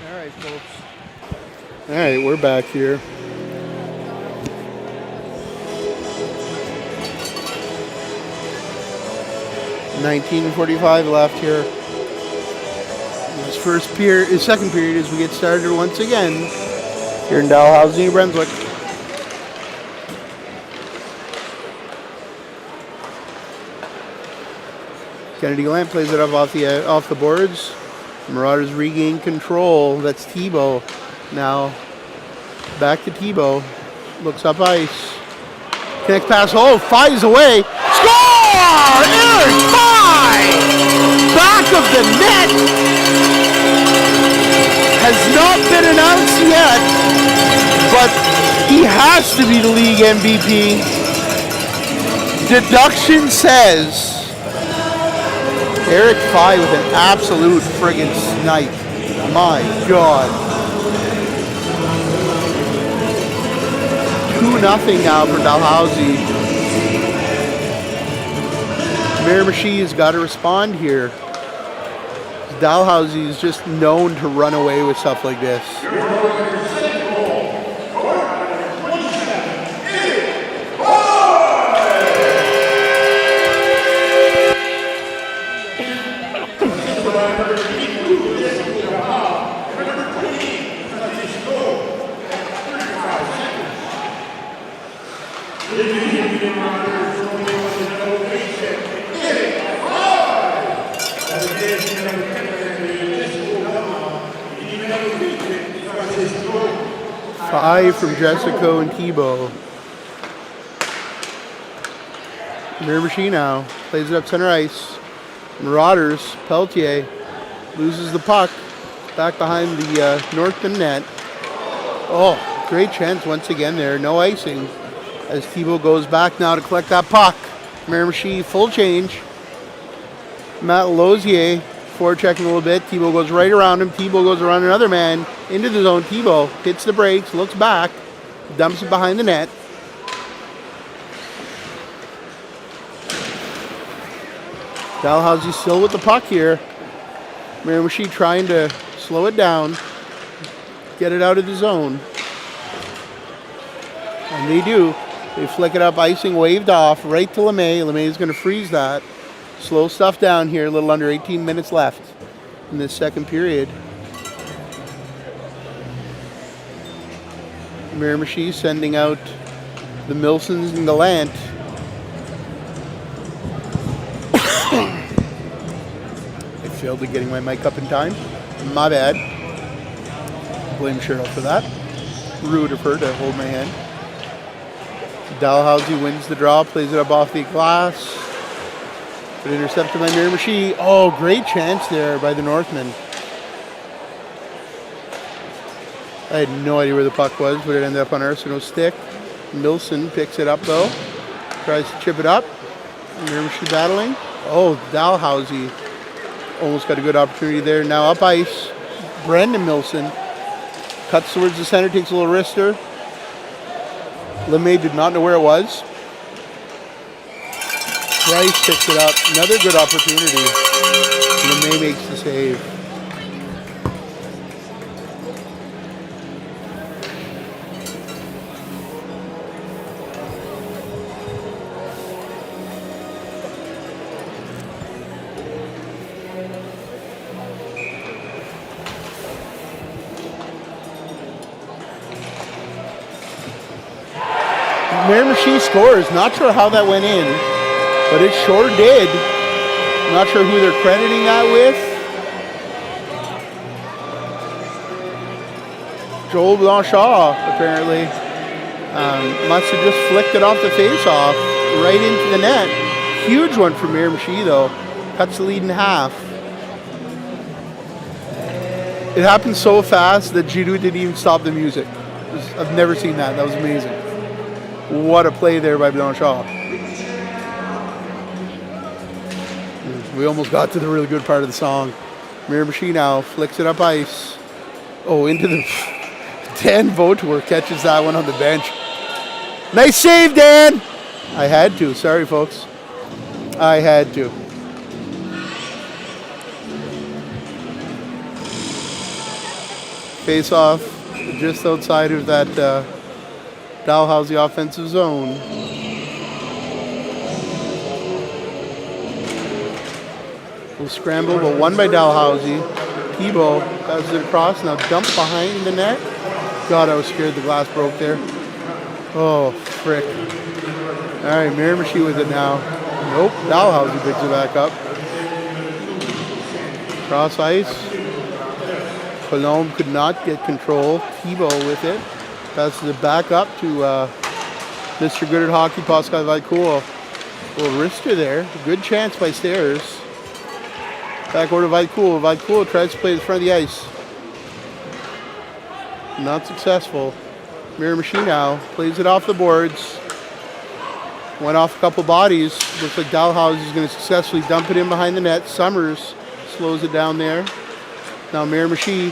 All right, folks. All right, we're back here. .45 left here. This second period as we get started once again here in Dalhousie, New Brunswick. Kennedy Gallant plays it up off the boards. Marauders regain control. That's Thibault. Now back to Thibault. Looks up ice. Connects pass. Oh, fires away. Score! Eric Fye! Back of the net. Has not been announced yet, but he has to be the league MVP. Deduction says Eric Fye with an absolute friggin' snipe. My God. 2-0 now for Dalhousie. Miramichi has got to respond here. Dalhousie is just known to run away with stuff like this. 5 from Jessica and Thibault. Miramichi now plays it up center ice. Marauders, Pelletier loses the puck back behind the Northman net. Oh, great chance once again there. No icing as Thibault goes back now to collect that puck. Miramichi full change. Matt Lozier forechecking a little bit. Thibault goes right around him. Thibault goes around another man into the zone. Thibault hits the brakes, looks back, dumps it behind the net. Dalhousie still with the puck here. Miramichi trying to slow it down, get it out of the zone. And they do. They flick it up, icing waved off right to LeMay. LeMay is going to freeze that. Slow stuff down here, a little under 18 minutes left in this second period. Miramichi sending out the Milsons and Gallant. I failed at getting my mic up in time. My bad. Blame Cheryl for that. Rude of her to hold my hand. Dalhousie wins the draw, plays it up off the glass. But intercepted by Miramichi. Oh, great chance there by the Northman. I had no idea where the puck was, but it ended up on Arsenault's stick. Milson picks it up though. Tries to chip it up. Miramichi battling. Oh, Dalhousie almost got a good opportunity there. Now up ice. Brendan Milson cuts towards the center, takes a little wrister. LeMay did not know where it was. Price picks it up. Another good opportunity. LeMay makes the save. Miramichi scores. Not sure how that went in, but it sure did. Not sure who they're crediting that with. Joel Blanchard, apparently. Must have just flicked it off the face-off right into the net. Huge one for Miramichi, though. Cuts the lead in half. It happened so fast that Giroux didn't even stop the music. I've never seen that. That was amazing. What a play there by Blanchard. We almost got to the really good part of the song. Miramichi now flicks it up ice. Oh, into the... Dan Vautour catches that one on the bench. Nice save, Dan! I had to. Sorry, folks. I had to. Face off just outside of that Dalhousie offensive zone. Little scramble, but won by Dalhousie. Tebow passes it across, now dumped behind the net. God, I was scared the glass broke there. Oh, frick. All right, Miramichi with it now. Nope, Dalhousie picks it back up. Cross ice. Cologne could not get control. Tebow with it. Passes it back up to Mr. Good at Hockey, Pascal Vailcourt. A little wrister there. Good chance by Stairs. Back over to Vailcourt. Vailcourt tries to play the front of the ice. Not successful. Miramichi now plays it off the boards. Went off a couple bodies. Looks like Dalhousie is going to successfully dump it in behind the net. Summers slows it down there. Now Miramichi,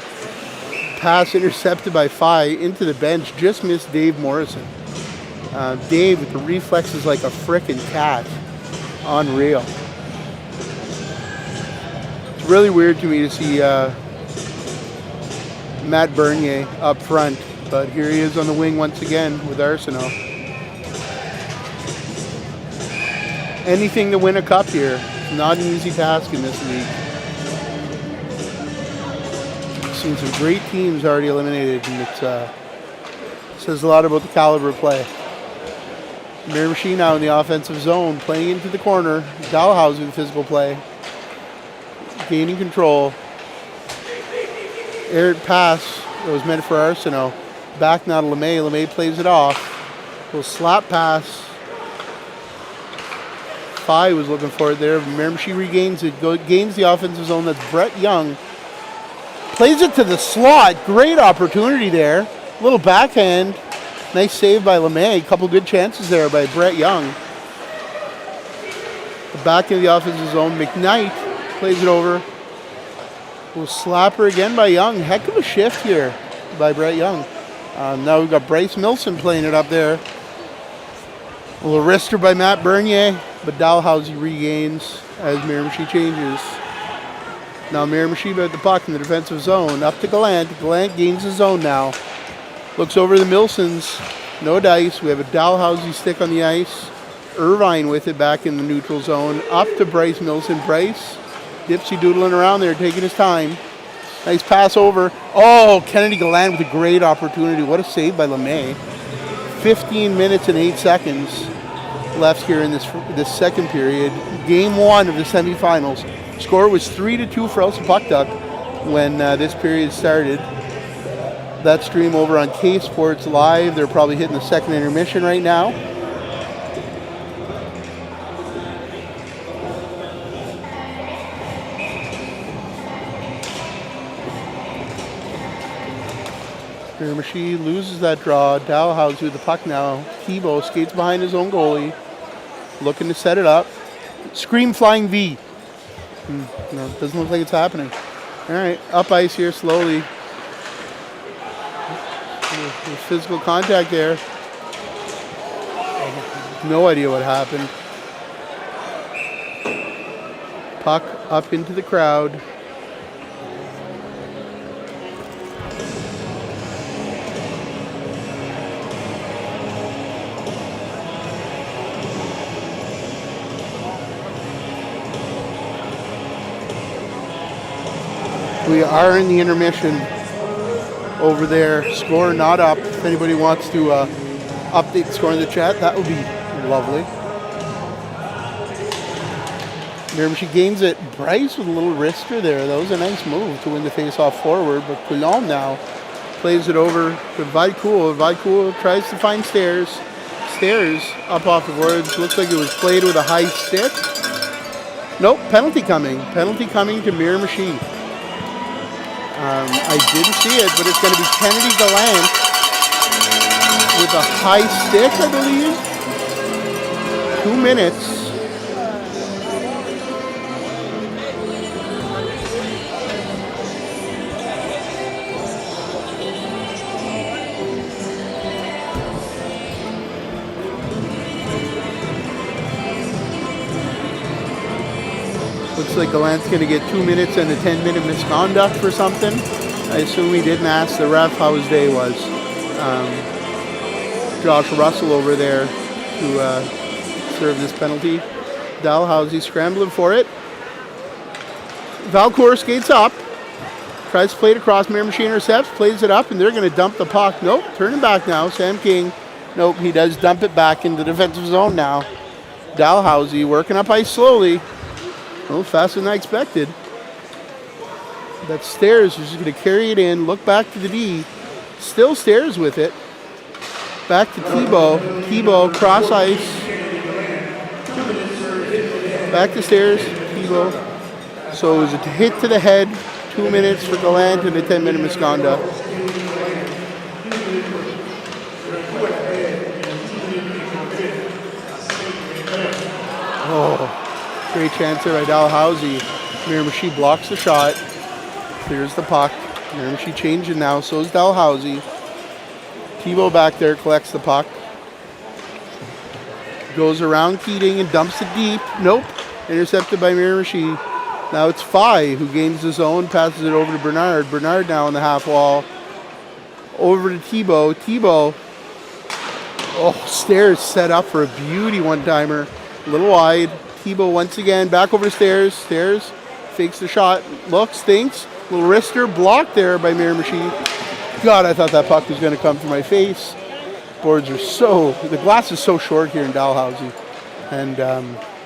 pass intercepted by Phi into the bench. Just missed Dave Morrison. Dave with the reflexes like a frickin' cat. Unreal. It's really weird to me to see Matt Bernier up front, but here he is on the wing once again with Arsenault. Anything to win a cup here. Not an easy task in this league. Seen some great teams already eliminated, and it says a lot about the caliber of play. Miramichi now in the offensive zone, playing into the corner. Dalhousie with physical play. Gaining control. Errant pass that was meant for Arsenault. Back now to LeMay. LeMay plays it off. Little slap pass. Phi was looking for it there. Miramichi regains it. Gains the offensive zone. That's Brett Young. Plays it to the slot. Great opportunity there. Little backhand. Nice save by LeMay. Couple good chances there by Brett Young. The back of the offensive zone. McKnight plays it over. Little slapper again by Young. Heck of a shift here by Brett Young. Now we've got Bryce Milson playing it up there. A little wrister by Matt Bernier, but Dalhousie regains as Miramichi changes. Now Miramichi with the puck in the defensive zone. Up to Gallant. Gallant gains the zone now. Looks over the Milsons. No dice. We have a Dalhousie stick on the ice. Irvine with it back in the neutral zone. Up to Bryce Milson. Bryce dipsy doodling around there, taking his time. Nice pass over. Oh, Kennedy Gallant with a great opportunity. What a save by LeMay. 15 minutes and 8 seconds left here in this second period. Game 1 of the semifinals. Score was 3-2 for Elsa Puck Duck when this period started. That stream over on K Sports Live. They're probably hitting the second intermission right now. Miramichi loses that draw. Dalhousie with the puck now. Tebow skates behind his own goalie. Looking to set it up. Scream flying V. No, it doesn't look like it's happening. All right, up ice here slowly. There's physical contact there. No idea what happened. Puck up into the crowd. We are in the intermission over there. Score not up. If anybody wants to update the score in the chat, that would be lovely. Miramichi gains it. Bryce with a little wrister there. That was a nice move to win the face-off forward, but Coulomb now plays it over to Vailcourt. Vailcourt tries to find Stairs. Stairs up off the boards. Looks like it was played with a high stick. Nope, penalty coming. Penalty coming to Miramichi. I didn't see it, but it's going to be Kennedy Gallant with a high stick, I believe. 2 minutes. Looks like Gallant's going to get 2 minutes and a 10-minute misconduct for something. I assume he didn't ask the ref how his day was. Josh Russell over there to serve this penalty. Dalhousie scrambling for it. Valcourt skates up. Tries to play it across. Miramichi intercepts. Plays it up, and they're going to dump the puck. Nope, turning back now. Sam King. Nope, he does dump it back into the defensive zone now. Dalhousie working up ice slowly. A little faster than I expected. That Stairs is just going to carry it in. Look back to the D. Still Stairs with it. Back to Thibault. Thibault cross ice. Back to Stairs. Thibault. So it was a hit to the head. 2 minutes for Gallant and a 10-minute misconduct. Oh, great chance there by Dalhousie. Miramichi blocks the shot. Clears the puck. Miramichi changing now. So is Dalhousie. Thibault back there collects the puck. Goes around Keating and dumps it deep. Nope. Intercepted by Miramichi. Now it's Fye who gains the zone, passes it over to Bernard. Bernard now on the half wall. Over to Thibault. Thibault. Oh, Stairs set up for a beauty one-timer. A little wide. Thibault once again back over to Stairs. Stairs fakes the shot. Looks, thinks. Little wrister blocked there by Miramichi. God, I thought that puck was going to come for my face. Boards are the glass is so short here in Dalhousie. And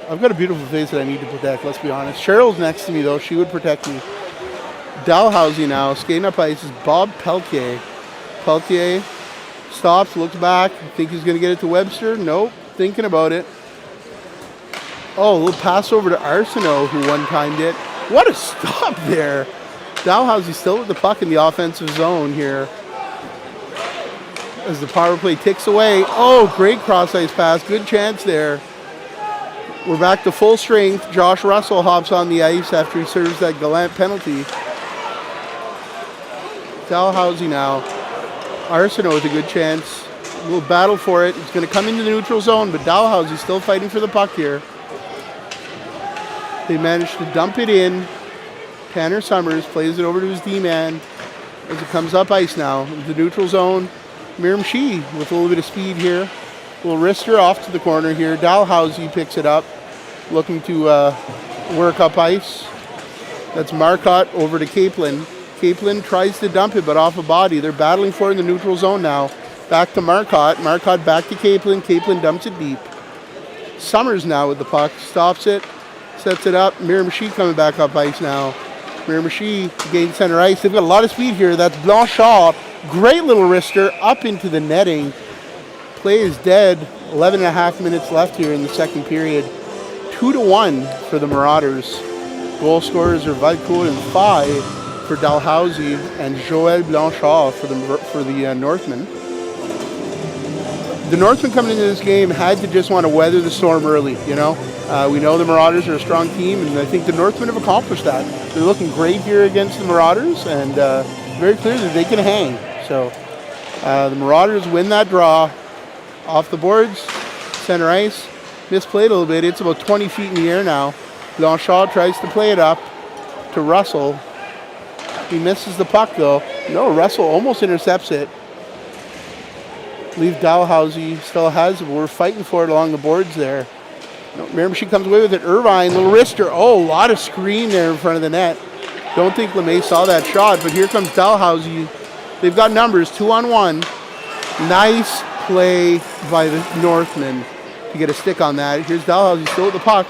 I've got a beautiful face that I need to protect, let's be honest. Cheryl's next to me, though. She would protect me. Dalhousie now, skating up ice, is Bob Peltier. Peltier stops, looks back. Think he's going to get it to Webster? Nope. Thinking about it. Oh, a little pass over to Arsenault, who one-timed it. What a stop there. Dalhousie still with the puck in the offensive zone here. As the power play ticks away. Oh, great cross-ice pass. Good chance there. We're back to full strength. Josh Russell hops on the ice after he serves that Gallant penalty. Dalhousie now. Arsenault with a good chance. A little battle for it. It's going to come into the neutral zone, but Dalhousie still fighting for the puck here. They managed to dump it in. Tanner Summers plays it over to his D-man as it comes up ice now. The neutral zone. Miramichi with a little bit of speed here. A little wrister off to the corner here. Dalhousie picks it up, looking to work up ice. That's Marcotte over to Capelin. Capelin tries to dump it, but off a body. They're battling for it in the neutral zone now. Back to Marcotte. Marcotte back to Capelin. Capelin dumps it deep. Summers now with the puck. Stops it. Sets it up. Miramichi coming back up ice now. Miramichi gains center ice. They've got a lot of speed here. That's Blanchard. Great little wrister up into the netting. Play is dead. 11 and a half minutes left here in the second period. 2-1 for the Marauders. Goal scorers are Valcourt and Fye for Dalhousie and Joël Blanchard for the Northmen. The Northmen coming into this game had to just want to weather the storm early, you know. We know the Marauders are a strong team, and I think the Northmen have accomplished that. They're looking great here against the Marauders, and very clear that they can hang. So the Marauders win that draw. Off the boards, center ice, misplayed a little bit. It's about 20 feet in the air now. Blanchard tries to play it up to Russell. He misses the puck though. No, Russell almost intercepts it. I believe Dalhousie still has it, but we're fighting for it along the boards there. No, Miramichi comes away with it. Irvine, little wrister. Oh, a lot of screen there in front of the net. Don't think LeMay saw that shot, but here comes Dalhousie. They've got numbers, 2-on-1. Nice play by the Northmen to get a stick on that. Here's Dalhousie still with the puck.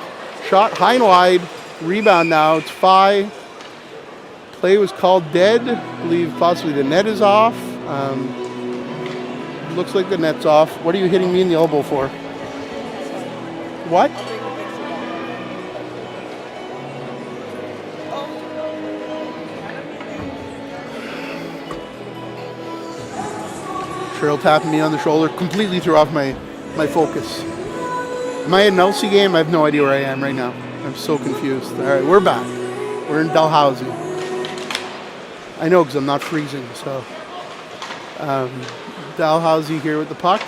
Shot high and wide. Rebound now. It's Fye. Play was called dead. I believe possibly the net is off. Looks like the net's off. What are you hitting me in the elbow for? What? Cheryl tapping me on the shoulder completely threw off my focus. Am I at an LC game? I have no idea where I am right now. I'm so confused. All right, we're back. We're in Dalhousie. I know because I'm not freezing. So Dalhousie here with the puck.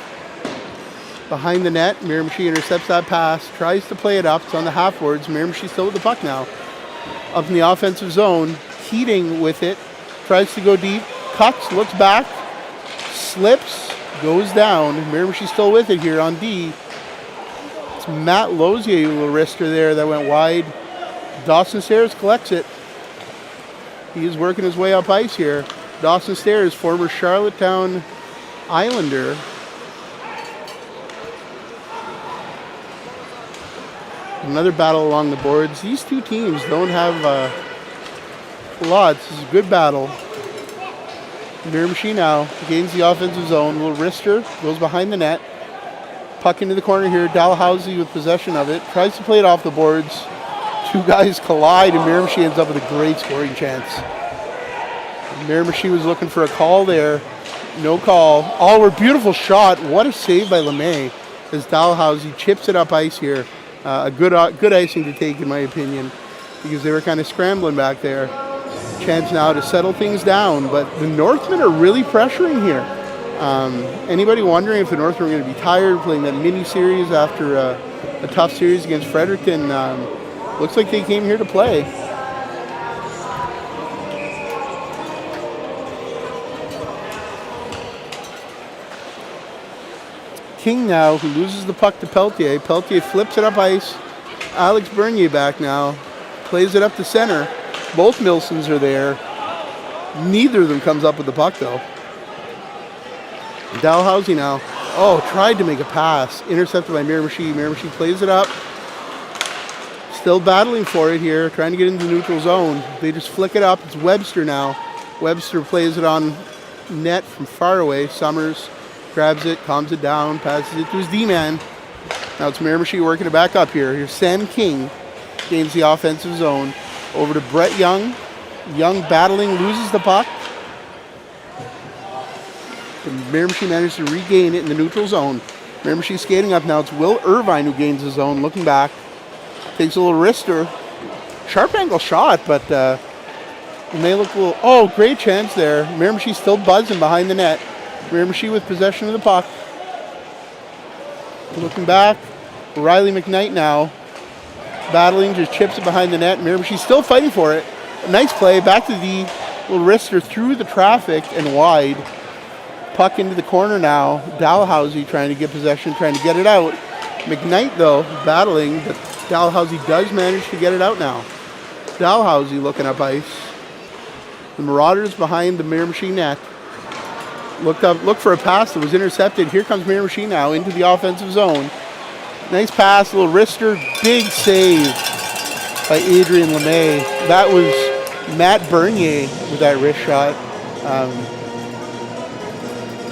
Behind the net, Miramichi intercepts that pass, tries to play it up. It's on the half-boards. Miramichi still with the puck now. Up in the offensive zone. Keating with it. tries to go deep, cuts, looks back, slips, goes down. Miramichi's still with it here on D. It's Matt Lozier, a little wrister there that went wide. Dawson Stairs collects it. He is working his way up ice here. Dawson Stairs, former Charlottetown Islander. Another battle along the boards. These two teams don't have lots. This is a good battle. Miramichi now gains the offensive zone. Little wrister goes behind the net. Puck into the corner here. Dalhousie with possession of it. Tries to play it off the boards. Two guys collide and Miramichi ends up with a great scoring chance. Miramichi was looking for a call there. No call. Oh, a beautiful shot. What a save by LeMay as Dalhousie chips it up ice here. A good icing to take, in my opinion, because they were kind of scrambling back there. Chance now to settle things down, but the Northmen are really pressuring here. Anybody wondering if the Northmen are going to be tired playing that mini-series after a tough series against Fredericton? Looks like they came here to play. King now, who loses the puck to Peltier. Peltier flips it up ice. Alex Bernier back now. Plays it up to center. Both Milsons are there. Neither of them comes up with the puck, though. Dalhousie now. Oh, tried to make a pass. Intercepted by Miramichi. Miramichi plays it up. Still battling for it here. Trying to get into the neutral zone. They just flick it up. It's Webster now. Webster plays it on net from far away. Summers grabs it, calms it down, passes it to his D-man. Now it's Miramichi working it back up here. Here's Sam King, gains the offensive zone. Over to Brett Young. Young battling, loses the puck. And Miramichi manages to regain it in the neutral zone. Miramichi skating up now. It's Will Irvine who gains the zone, looking back. Takes a little wrister. Sharp angle shot, but it may look a little... Oh, great chance there. Miramichi still buzzing behind the net. Miramichi with possession of the puck. Looking back, Riley McKnight now. Battling, just chips it behind the net. Miramichi still fighting for it. A nice play, back to the little wrister through the traffic and wide. Puck into the corner now. Dalhousie trying to get possession, trying to get it out. McKnight, though, battling, but Dalhousie does manage to get it out now. Dalhousie looking up ice. The Marauders behind the Miramichi net. Looked for a pass that was intercepted. Here comes Miramichi now into the offensive zone. Nice pass, little wrister, big save by Adrian LeMay. That was Matt Bernier with that wrist shot.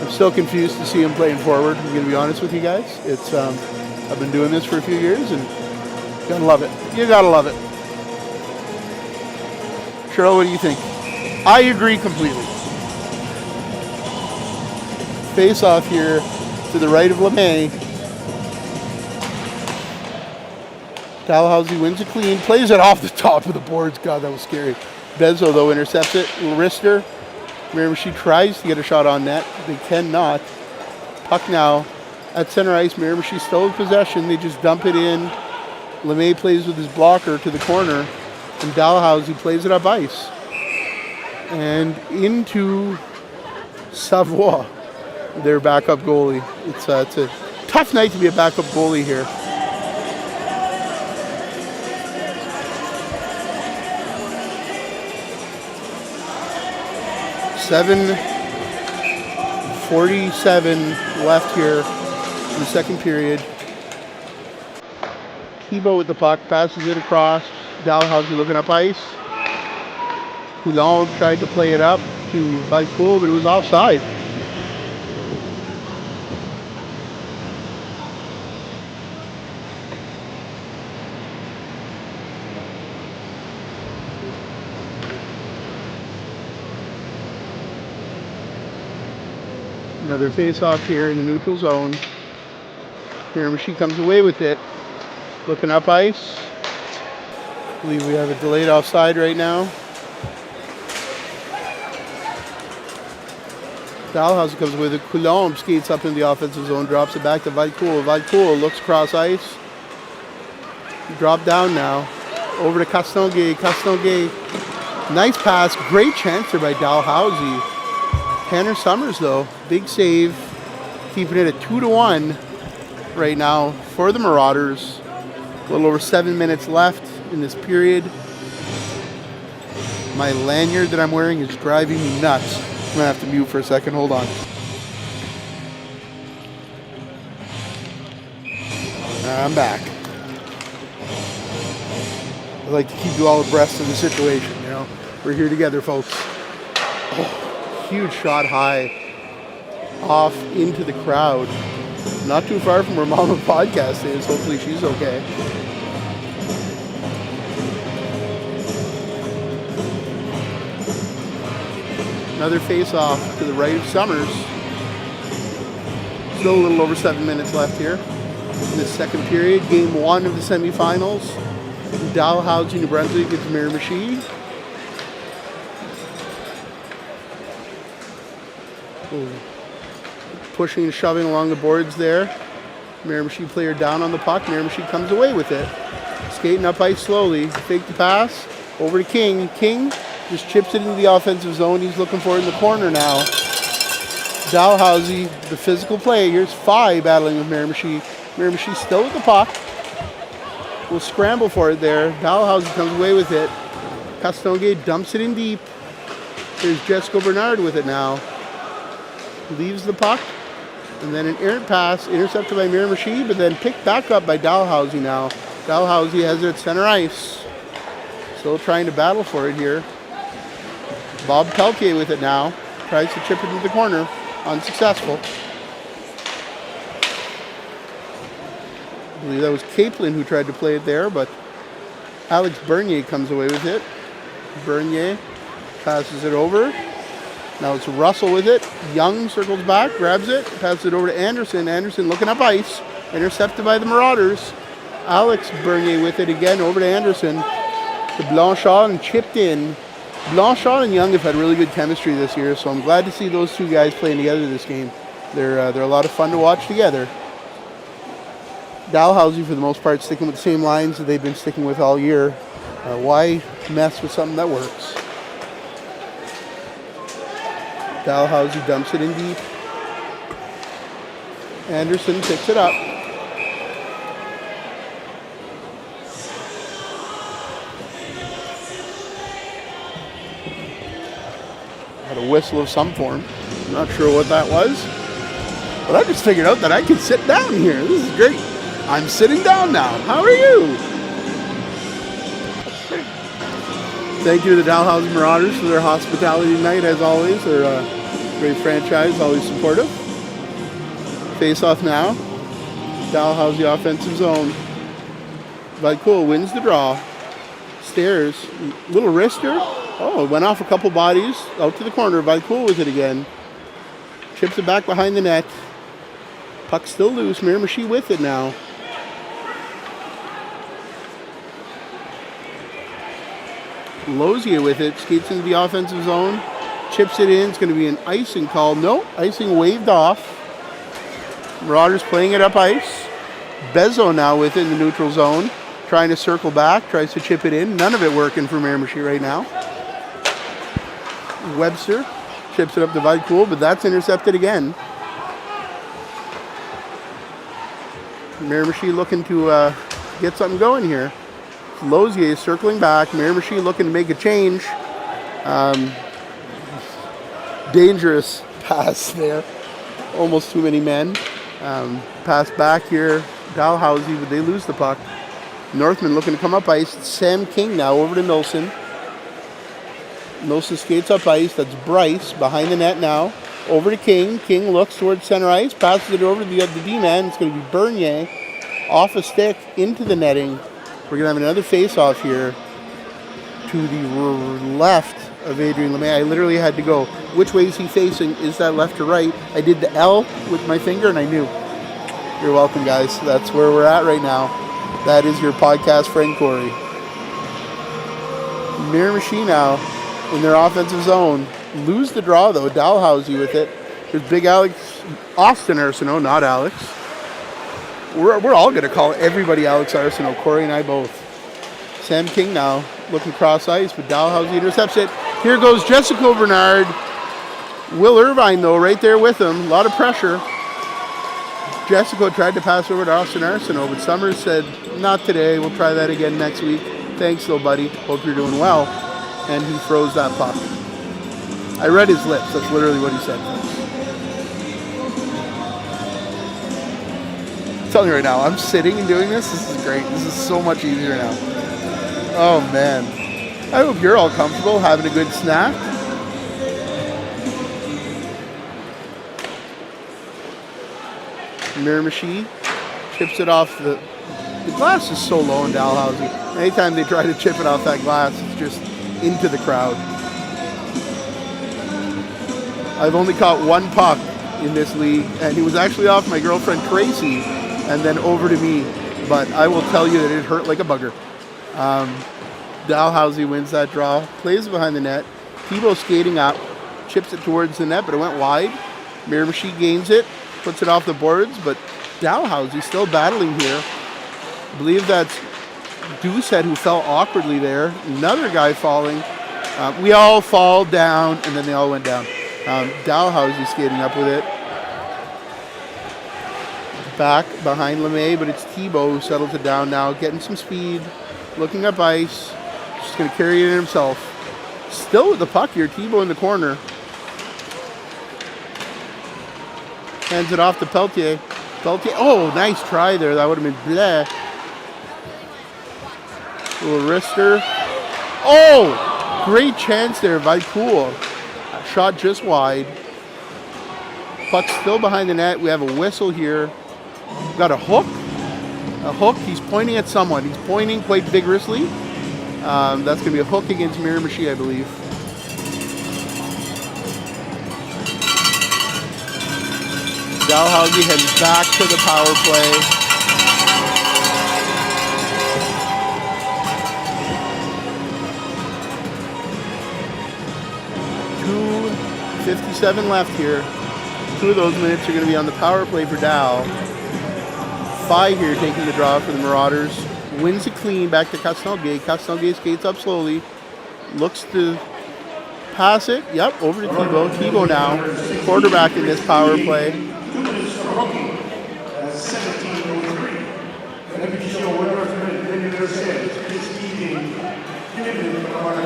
I'm still confused to see him playing forward. I'm going to be honest with you guys. It's I've been doing this for a few years and you gotta love it. You gotta love it. Cheryl, what do you think? I agree completely. Face off here to the right of LeMay. Dalhousie wins it clean, plays it off the top of the boards. God, that was scary. Bezzo, though, intercepts it. Wrister. Miramichi tries to get a shot on net. They cannot. Puck now at center ice. Miramichi still in possession. They just dump it in. LeMay plays with his blocker to the corner. And Dalhousie plays it up ice. And into Savoie, their backup goalie. It's a tough night to be a backup goalie here. .47 left here in the second period. Thibault with the puck, passes it across. Dalhousie looking up ice. Coulon tried to play it up to Vicoul, but it was offside. Another face-off here in the neutral zone. Miramichi comes away with it. Looking up ice. I believe we have a delayed offside right now. Dalhousie comes with it. Coulomb skates up in the offensive zone, drops it back to Vicoul. Vicoul looks across ice. Drop down now. Over to Castonguay. Castonguay Nice pass. Great chance there by Dalhousie. Tanner Summers, though. Big save. Keeping it at 2-1 right now for the Marauders. A little over 7 minutes left in this period. My lanyard that I'm wearing is driving me nuts. I'm going to have to mute for a second. Hold on. I'm back. I like to keep you all abreast of the situation, you know. We're here together, folks. Oh, huge shot high off into the crowd. Not too far from where Mama Podcast is. Hopefully she's okay. Another face-off to the right of Summers. Still a little over 7 minutes left here in the second period. Game 1 of the semifinals. Dalhousie, New Brunswick against Miramichi. Pushing and shoving along the boards there. Miramichi player down on the puck. Miramichi comes away with it. Skating up ice slowly. Fake the pass. Over to King. King just chips it into the offensive zone. He's looking for it in the corner now. Dalhousie, the physical play. Here's Phi battling with Miramichi. Miramichi still with the puck. Will scramble for it there. Dalhousie comes away with it. Castonguay dumps it in deep. There's Jessica Bernard with it now. Leaves the puck. And then an errant pass intercepted by Miramichi, but then picked back up by Dalhousie now. Dalhousie has it at center ice. Still trying to battle for it here. Bob Peltier with it now. Tries to chip it into the corner. Unsuccessful. I believe that was Caitlin who tried to play it there, but Alex Bernier comes away with it. Bernier passes it over. Now it's Russell with it. Young circles back, grabs it, passes it over to Anderson. Anderson looking up ice. Intercepted by the Marauders. Alex Bernier with it again, over to Anderson. To Blanchard and chipped in. Blanchard and Young have had really good chemistry this year, so I'm glad to see those two guys playing together this game. They're a lot of fun to watch together. Dalhousie, for the most part, sticking with the same lines that they've been sticking with all year. Why mess with something that works? Dalhousie dumps it in deep. Anderson picks it up. Had a whistle of some form. I'm not sure what that was. But I just figured out that I can sit down here. This is great. I'm sitting down now. How are you? Thank you to the Dalhousie Marauders for their hospitality tonight, as always. They're a great franchise, always supportive. Face off now. Dalhousie offensive zone. Vaikool wins the draw. Stairs. Little wrister. Oh, went off a couple bodies. Out to the corner. Vaikool with it again. Chips it back behind the net. Puck still loose. Miramichi with it now. Lozier with it, skates into the offensive zone, chips it in. It's going to be an icing call. No, icing waved off. Marauders playing it up ice. Bezo now with it in the neutral zone, trying to circle back, tries to chip it in. None of it working for Miramichi right now. Webster chips it up to Vaikool, but that's intercepted again. Miramichi looking to get something going here. Lozier circling back. Miramichi looking to make a change. Dangerous pass there. Almost too many men. Pass back here. Dalhousie, but they lose the puck. Northman looking to come up ice. It's Sam King now over to Nilsson. Nilsson skates up ice. That's Bryce behind the net now. Over to King. King looks towards center ice. Passes it over to the D-man. It's going to be Bernier. Off a stick into the netting. We're going to have another face-off here to the left of Adrian LeMay. I literally had to go, which way is he facing? Is that left or right? I did the L with my finger and I knew. You're welcome, guys. That's where we're at right now. That is your podcast friend, Corey. Miramichi now in their offensive zone. Lose the draw, though. Dalhousie with it. There's big Austin Arsenault, not Alex. We're all going to call everybody Alex Arsenault, Corey and I both. Sam King now looking cross ice, but Dalhousie intercepts it. Here goes Jessica Bernard. Will Irvine, though, right there with him. A lot of pressure. Jessica tried to pass over to Austin Arsenault, but Summers said, not today. We'll try that again next week. Thanks, though, buddy. Hope you're doing well. And he throws that puck. I read his lips. That's literally what he said. I'm telling you right now, I'm sitting and doing this. This is great. This is so much easier now. Oh, man. I hope you're all comfortable having a good snack. Miramichi chips it off the glass is so low in Dalhousie. Anytime they try to chip it off that glass, it's just into the crowd. I've only caught one puck in this league, and he was actually off my girlfriend Tracy and then over to me. But I will tell you that it hurt like a bugger. Dalhousie wins that draw, plays behind the net. Thibault skating up, chips it towards the net, but it went wide. Miramichi gains it, puts it off the boards, but Dalhousie still battling here. I believe that's Doucette who fell awkwardly there. Another guy falling. We all fall down, and then they all went down. Dalhousie skating up with it. Back behind LeMay, but it's Thibault who settles it down now, getting some speed, looking up ice. Just going to carry it in himself. Still with the puck here, Thibault in the corner. Hands it off to Peltier. Peltier, oh, nice try there. That would have been bleh. Little wrister. Oh, great chance there by Poole. Shot just wide. Puck still behind the net. We have a whistle here. We've got a hook. A hook. He's pointing at someone. He's pointing quite vigorously. That's going to be a hook against Miramichi, I believe. Dalhousie heads back to the power play. .57 left here. 2 of those minutes are going to be on the power play for Dal. Phi here taking the draw for the Marauders. Wins it clean back to Castelgay. Castelgay skates up slowly. Looks to pass it. Yep, over to Thibault. Thibault now, quarterback in this power play.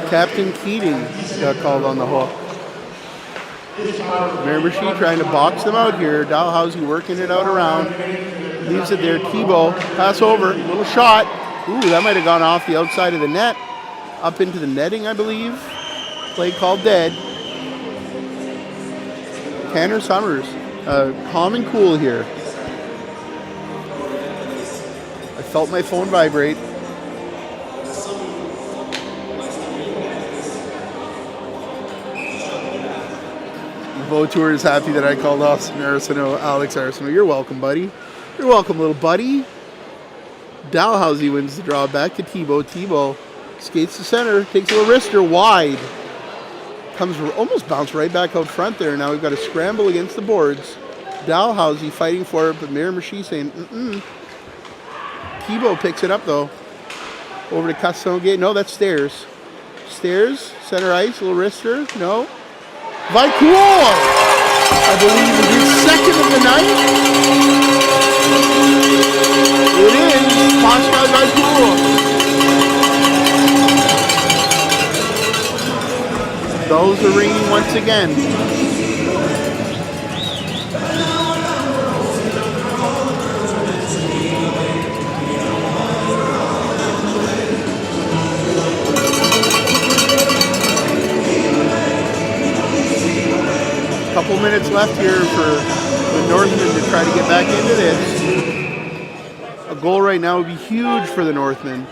Captain Keating got called on the hook. Miramichi trying to box them out here. Dalhousie working it out around. Leaves it there. Thibault, pass over. Little shot. Ooh, that might have gone off the outside of the net. Up into the netting, I believe. Play called dead. Tanner Summers. Calm and cool here. I felt my phone vibrate. Vautour is happy that I called Austin Arsenault, Alex Arsenault. You're welcome, buddy. You're welcome, little buddy. Dalhousie wins the draw back to Thibault. Thibault skates to center, takes a little wrister wide. Comes almost bounced right back out front there. Now we've got a scramble against the boards. Dalhousie fighting for it, but Miramichi saying, Thibault picks it up, though. Over to Castelgate. No, that's Stairs. Stairs, center ice, a little wrister. No. Vicour, I believe, is his second of the night. It is Pascal Vicour. Bells are ringing once again. Couple minutes left here for the Northmen to try to get back into this. A goal right now would be huge for the Northmen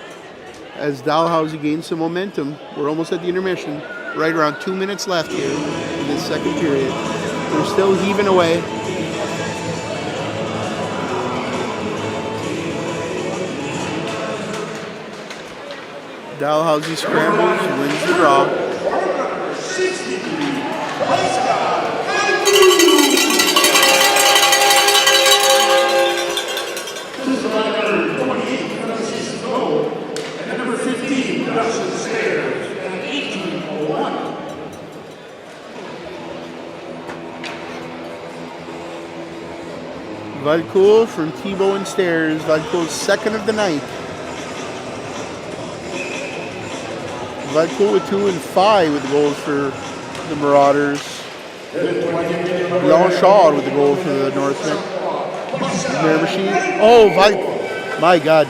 as Dalhousie gains some momentum. We're almost at the intermission. Right around 2 minutes left here in this second period. They're still heaving away. Dalhousie scrambles, wins the draw. And number 15, Dustin Stairs. Valcool from Tebow and Stairs. Valcool's second of the night. Valcool with 2 and 5 with the goals for the Marauders. Blanchard with the goal for the Northmen. Miramichi. Oh, my God.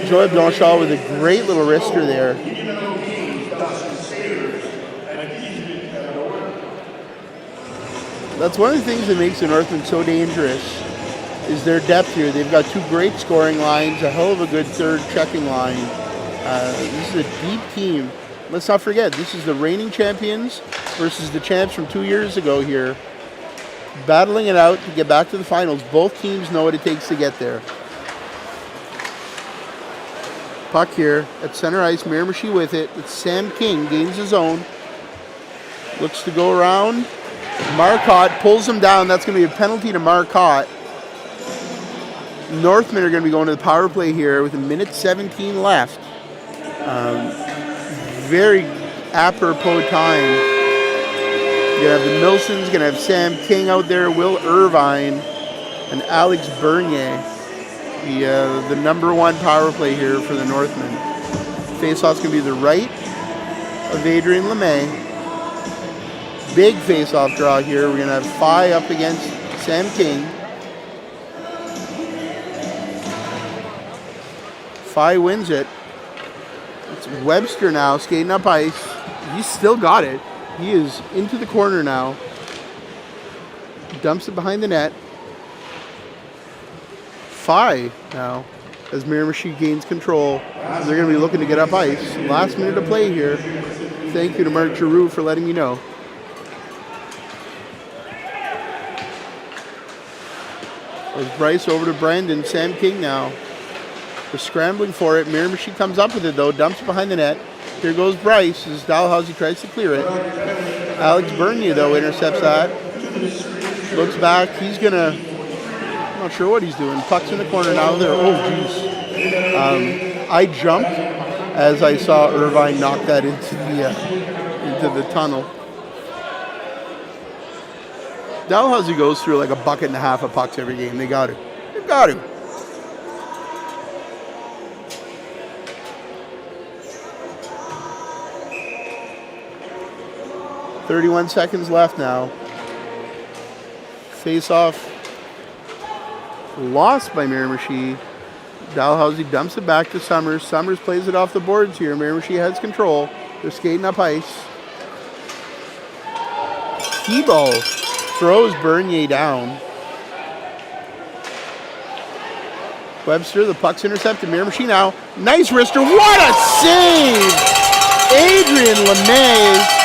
Joy Blanchard with a great little wrister there. That's one of the things that makes the Northmen so dangerous is their depth here. They've got 2 great scoring lines, a hell of a good third checking line. This is a deep team. Let's not forget, this is the reigning champions versus the champs from 2 years ago here. Battling it out to get back to the finals. Both teams know what it takes to get there. Puck here at center ice. Miramichi with it. It's Sam King. Gains his own. Looks to go around. Marcotte pulls him down. That's going to be a penalty to Marcotte. Northmen are going to be going to the power play here with 1:17 left. Very apropos time. You're going to have the Milsons, going to have Sam King out there, Will Irvine, and Alex Bernier. The number 1 power play here for the Northmen. Face-off's going to be the right of Adrian LeMay. Big face-off draw here. We're going to have Phi up against Sam King. Phi wins it. It's Webster now skating up ice. He's still got it. He is into the corner now. Dumps it behind the net. Phi now, as Miramichi gains control. They're going to be looking to get up ice. Last minute of play here. Thank you to Mark Giroux for letting me know. There's Bryce over to Brandon. Sam King now. They're scrambling for it. Miramichi comes up with it though. Dumps it behind the net. Here goes Bryce as Dalhousie tries to clear it. Alex Bernier though intercepts that. Looks back. He's going to... I'm not sure what he's doing. Puck's in the corner now. There. Oh, jeez. I jumped as I saw Irvine knock that into the tunnel. Dalhousie goes through like a bucket and a half of pucks every game. They got to. They've got to. .31 seconds left now. Face off. Lost by Miramichi. Dalhousie dumps it back to Summers. Summers plays it off the boards here. Miramichi has control. They're skating up ice. Thibault throws Bernier down. Webster, the puck's intercepted. Miramichi now. Nice wrister. What a save! Adrian LeMay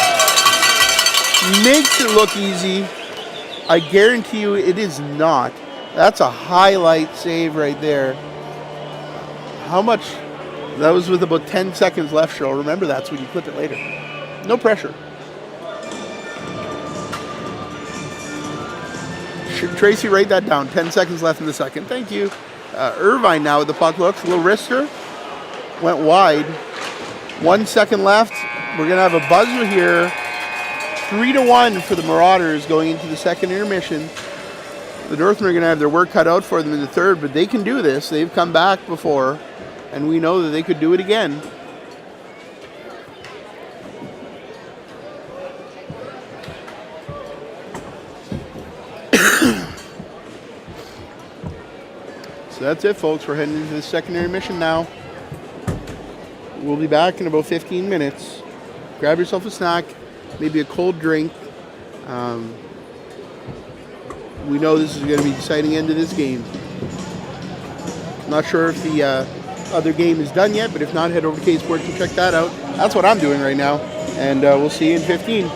makes it look easy. I guarantee you it is not. That's a highlight save right there. How much? That was with about 10 seconds left, Cheryl. Remember that so we can clip it later. No pressure. Tracy, write that down. 10 seconds left in the second. Thank you. Irvine now with the puck looks. A little wrister. Went wide. 1 second left. We're going to have a buzzer here. 3-1 for the Marauders going into the second intermission. The Northmen are going to have their work cut out for them in the third, but they can do this. They've come back before, and we know that they could do it again. So that's it, folks. We're heading into the second intermission now. We'll be back in about 15 minutes. Grab yourself a snack, maybe a cold drink. We know this is going to be the exciting end of this game. I'm not sure if the other game is done yet, but if not, head over to K-Sports and check that out. That's what I'm doing right now, and we'll see you in 15.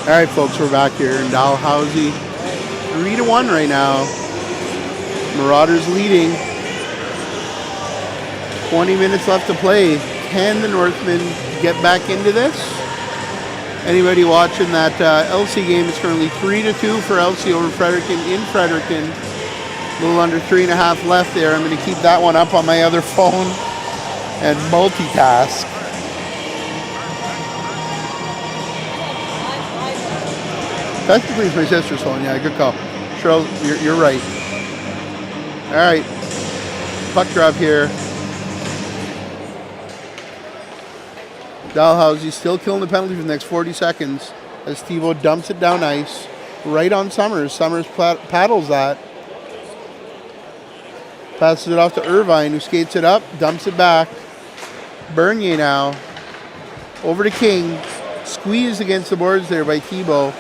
All right, folks, we're back here in Dalhousie. 3-1 right now. Marauders leading. 20 minutes left to play. Can the Northmen get back into this? Anybody watching that LC game is currently 3-2 for LC over Fredericton in Fredericton. A little under 3.5 left there. I'm going to keep that one up on my other phone and multitask. Technically, it's my sister's phone. Yeah, good call. Cheryl, you're right. All right. Puck drop here. Dalhousie still killing the penalty for the next 40 seconds as Stevo dumps it down ice. Right on Summers. Summers paddles that. Passes it off to Irvine, who skates it up, dumps it back. Bernier now. Over to King. Squeezed against the boards there by Thibault.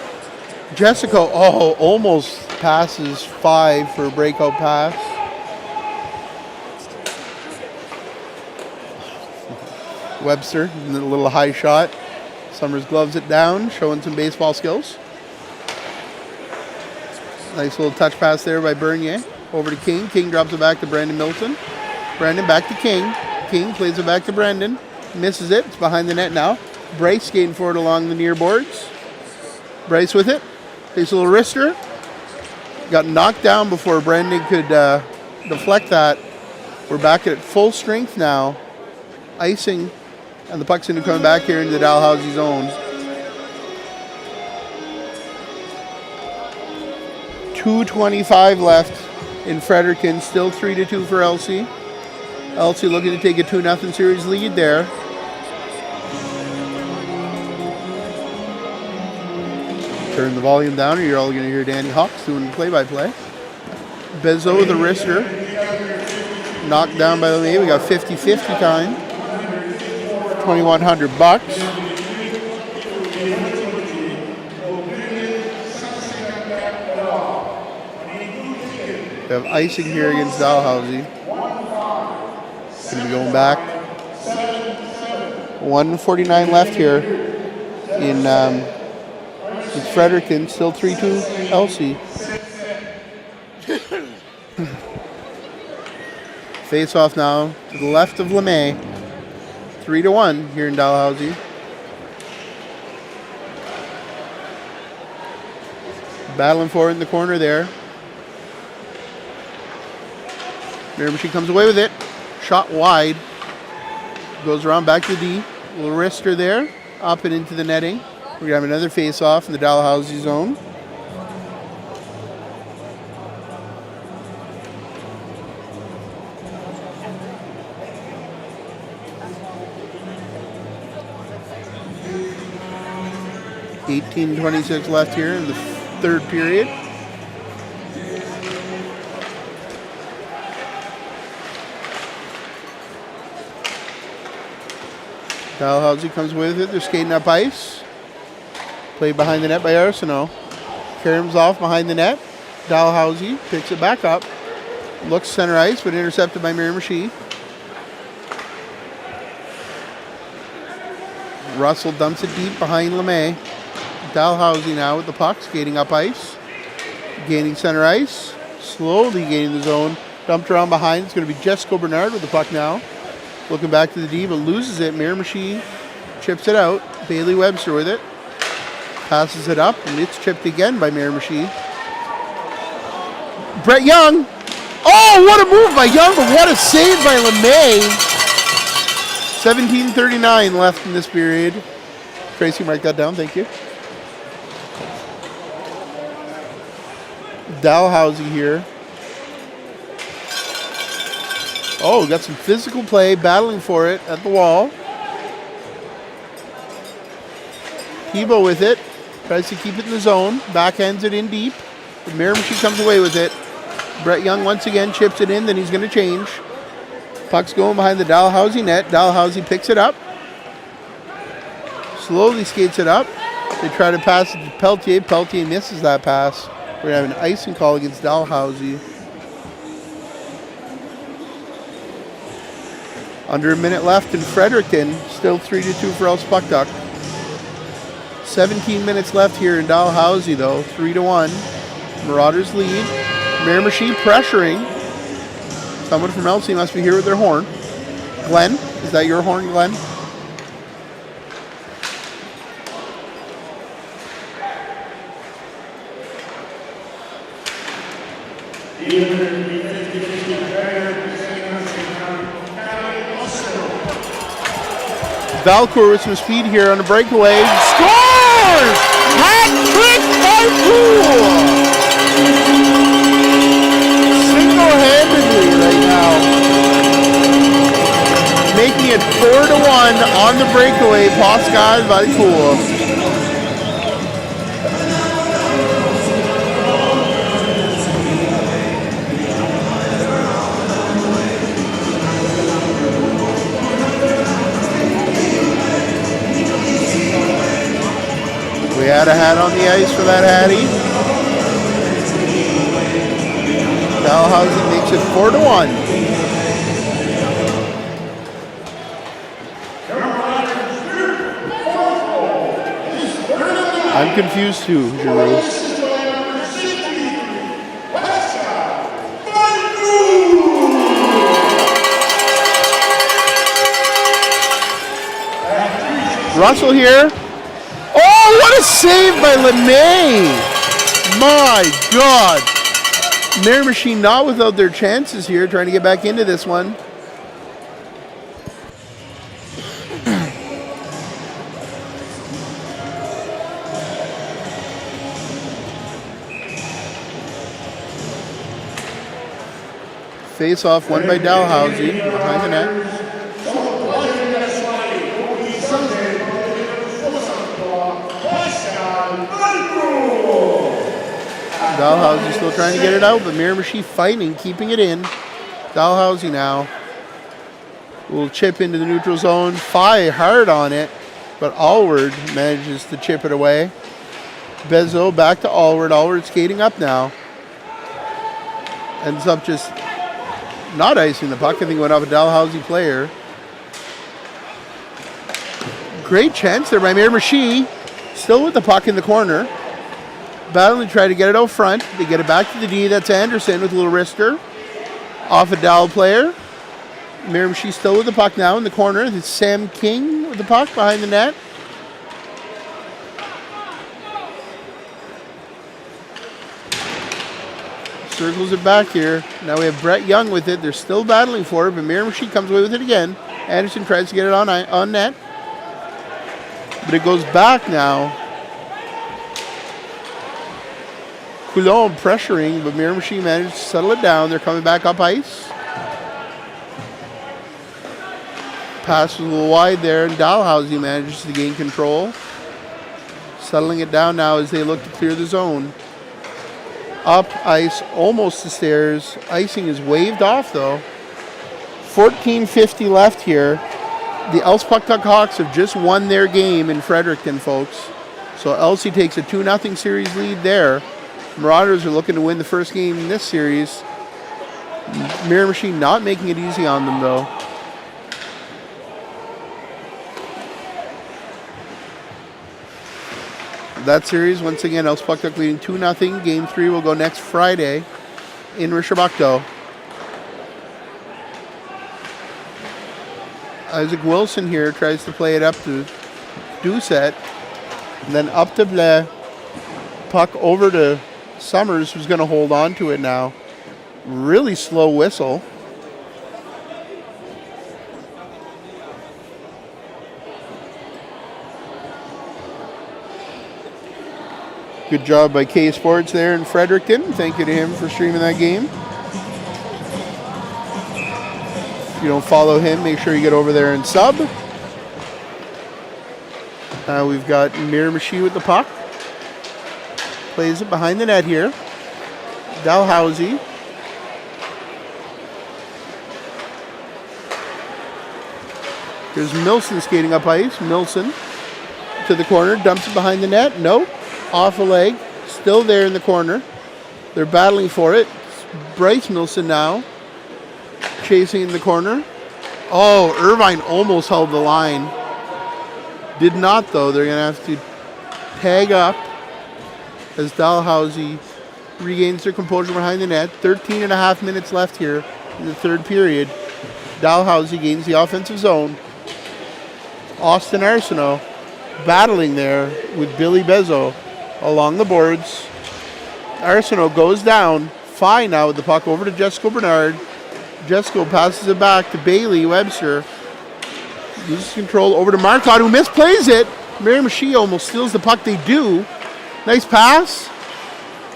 Jessica, almost passes 5 for a breakout pass. Webster, a little high shot. Summers gloves it down, showing some baseball skills. Nice little touch pass there by Bernier. Over to King. King drops it back to Brandon Milton. Brandon back to King. King plays it back to Brendan. Misses it. It's behind the net now. Bryce skating for it along the near boards. Bryce with it. Takes a little wrister. Got knocked down before Brendan could deflect that. We're back at full strength now. Icing. And the puck's going to come back here into the Dalhousie zone. 2:25 left in Fredericton. Still 3-2 for LC. LC looking to take a 2-0 series lead there. Turn the volume down or you're all going to hear Danny Hawks doing play-by-play. Bezo with a wrister. Knocked down by LeMay. We got 50-50 time. $2,100. We have icing here against Dalhousie. Going to be going back. 1:49 left here in Fredericton. Still 3-2 LC. Face off now to the left of LeMay. 3-1 here in Dalhousie. Battling for it in the corner there. Miramichi comes away with it. Shot wide. Goes around back to D. A little wrister there. Up and into the netting. We're going to have another face-off in the Dalhousie zone. $18.26 left here in the third period. Dalhousie comes with it. They're skating up ice. Played behind the net by Arsenault. Karam's off behind the net. Dalhousie picks it back up. Looks center ice, but intercepted by Miramichi. Russell dumps it deep behind LeMay. Dalhousie now with the puck, skating up ice. Gaining center ice. Slowly gaining the zone. Dumped around behind. It's going to be Jessica Bernard with the puck now. Looking back to the D, but loses it. Miramichi chips it out. Bailey Webster with it. Passes it up, and it's chipped again by Miramichi. Brett Young. Oh, what a move by Young, but what a save by LeMay. 17:39 left in this period. Tracy, mark that down. Thank you. Dalhousie here. Oh, got some physical play, battling for it at the wall. Thibault with it. Tries to keep it in the zone. Backhands it in deep. But Miramichi comes away with it. Brett Young once again chips it in, then he's going to change. Puck's going behind the Dalhousie net. Dalhousie picks it up. Slowly skates it up. They try to pass it to Pelletier. Pelletier misses that pass. We're going to have an icing call against Dalhousie. Under a minute left in Fredericton. Still 3-2 for Els Puck Duck. 17 minutes left here in Dalhousie, though. 3-1. Marauders lead. Miramichi pressuring. Someone from LC must be here with their horn. Glenn, is that your horn, Glenn? Valcourt with some speed here on a breakaway. Scores! Hat trick by Poole! Single-handedly right now. Making it 4-1 on the breakaway. Pascal Valcourt. We had a hat on the ice for that Hattie. Dalhousie makes it 4-1. I'm confused too, Giroux. Russell here. Oh, what a save by LeMay! My God. Miramichi not without their chances here, trying to get back into this one. Face off won by Dalhousie behind the net. Dalhousie still trying to get it out, but Miramichi fighting, keeping it in. Dalhousie now will chip into the neutral zone. Fye hard on it, but Allward manages to chip it away. Bezo back to Allward. Allward skating up now. Ends up just not icing the puck. I think it went off a Dalhousie player. Great chance there by Miramichi. Still with the puck in the corner. Battling to try to get it out front. They get it back to the D. That's Anderson with a little wrister. Off a Dow player. Miramichi still with the puck now in the corner. It's Sam King with the puck behind the net. Circles it back here. Now we have Brett Young with it. They're still battling for it, but Miramichi comes away with it again. Anderson tries to get it on net. But it goes back now. Coulomb pressuring, but Miramichi managed to settle it down. They're coming back up ice. Pass was a little wide there, and Dalhousie manages to gain control. Settling it down now as they look to clear the zone. Up ice, almost the stairs. Icing is waved off, though. 14:50 left here. The Else Pucktuck Hawks have just won their game in Fredericton, folks. So Elsie takes a 2-0 series lead there. Marauders are looking to win the first game in this series. Miramichi not making it easy on them, though. That series, once again, Else Pucktuck leading 2-0. Game 3 will go next Friday in Rishabakto. Isaac Wilson here tries to play it up to Doucette. And then up to Blais. Puck over to Summers, who's going to hold on to it now. Really slow whistle. Good job by K Sports there in Fredericton. Thank you to him for streaming that game. If you don't follow him, make sure you get over there and sub. We've got Miramichi with the puck. Plays it behind the net here. Dalhousie. Here's Milson skating up ice. Milson to the corner, dumps it behind the net. Nope. Off a leg. Still there in the corner. They're battling for it. It's Bryce Milson now. Chasing in the corner. Oh, Irvine almost held the line. Did not, though. They're going to have to tag up as Dalhousie regains their composure behind the net. 13 and a half minutes left here in the third period. Dalhousie gains the offensive zone. Austin Arsenault battling there with Billy Bezzo along the boards. Arsenault goes down. Fine now with the puck over to Jessica Bernard. Jessica passes it back to Bailey Webster. Loses control over to Marcotte, who misplays it. Miramichi almost steals the puck. They do. Nice pass.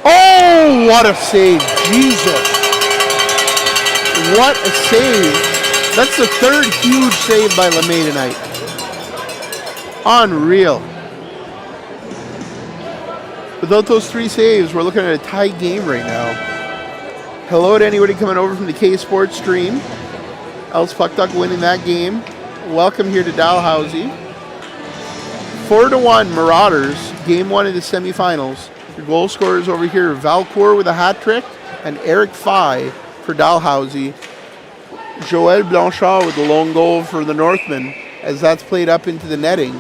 Oh, what a save. Jesus. What a save. That's the third huge save by LeMay tonight. Unreal. Without those 3 saves, we're looking at a tight game right now. Hello to anybody coming over from the K Sports stream. Els Puck Duck winning that game. Welcome here to Dalhousie. 4-1 Marauders, game 1 of the semifinals. Your goal scorers over here, Valcourt with a hat trick and Eric Fye for Dalhousie. Joël Blanchard with the lone goal for the Northmen as that's played up into the netting.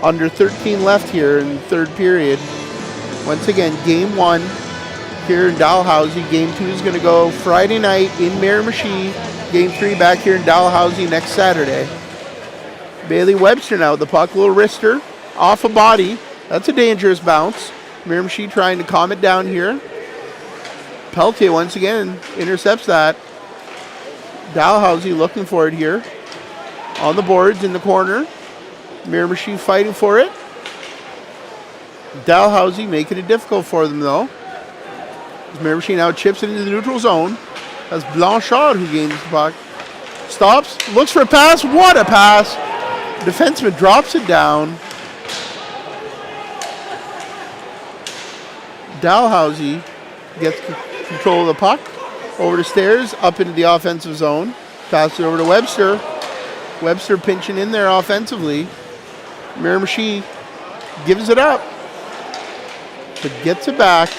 Under 13 left here in the third period. Once again, game 1 here in Dalhousie. Game 2 is going to go Friday night in Miramichi. Game 3 back here in Dalhousie next Saturday. Bailey Webster now with the puck. Little wrister off a body. That's a dangerous bounce. Miramichi trying to calm it down here. Pelletier once again intercepts that. Dalhousie looking for it here. On the boards in the corner. Miramichi fighting for it. Dalhousie making it difficult for them though. Miramichi now chips it into the neutral zone. That's Blanchard who gains the puck. Stops, looks for a pass. What a pass! Defenseman drops it down. Dalhousie gets control of the puck. Over the stairs, up into the offensive zone. Passes it over to Webster. Webster pinching in there offensively. Miramichi gives it up, but gets it back.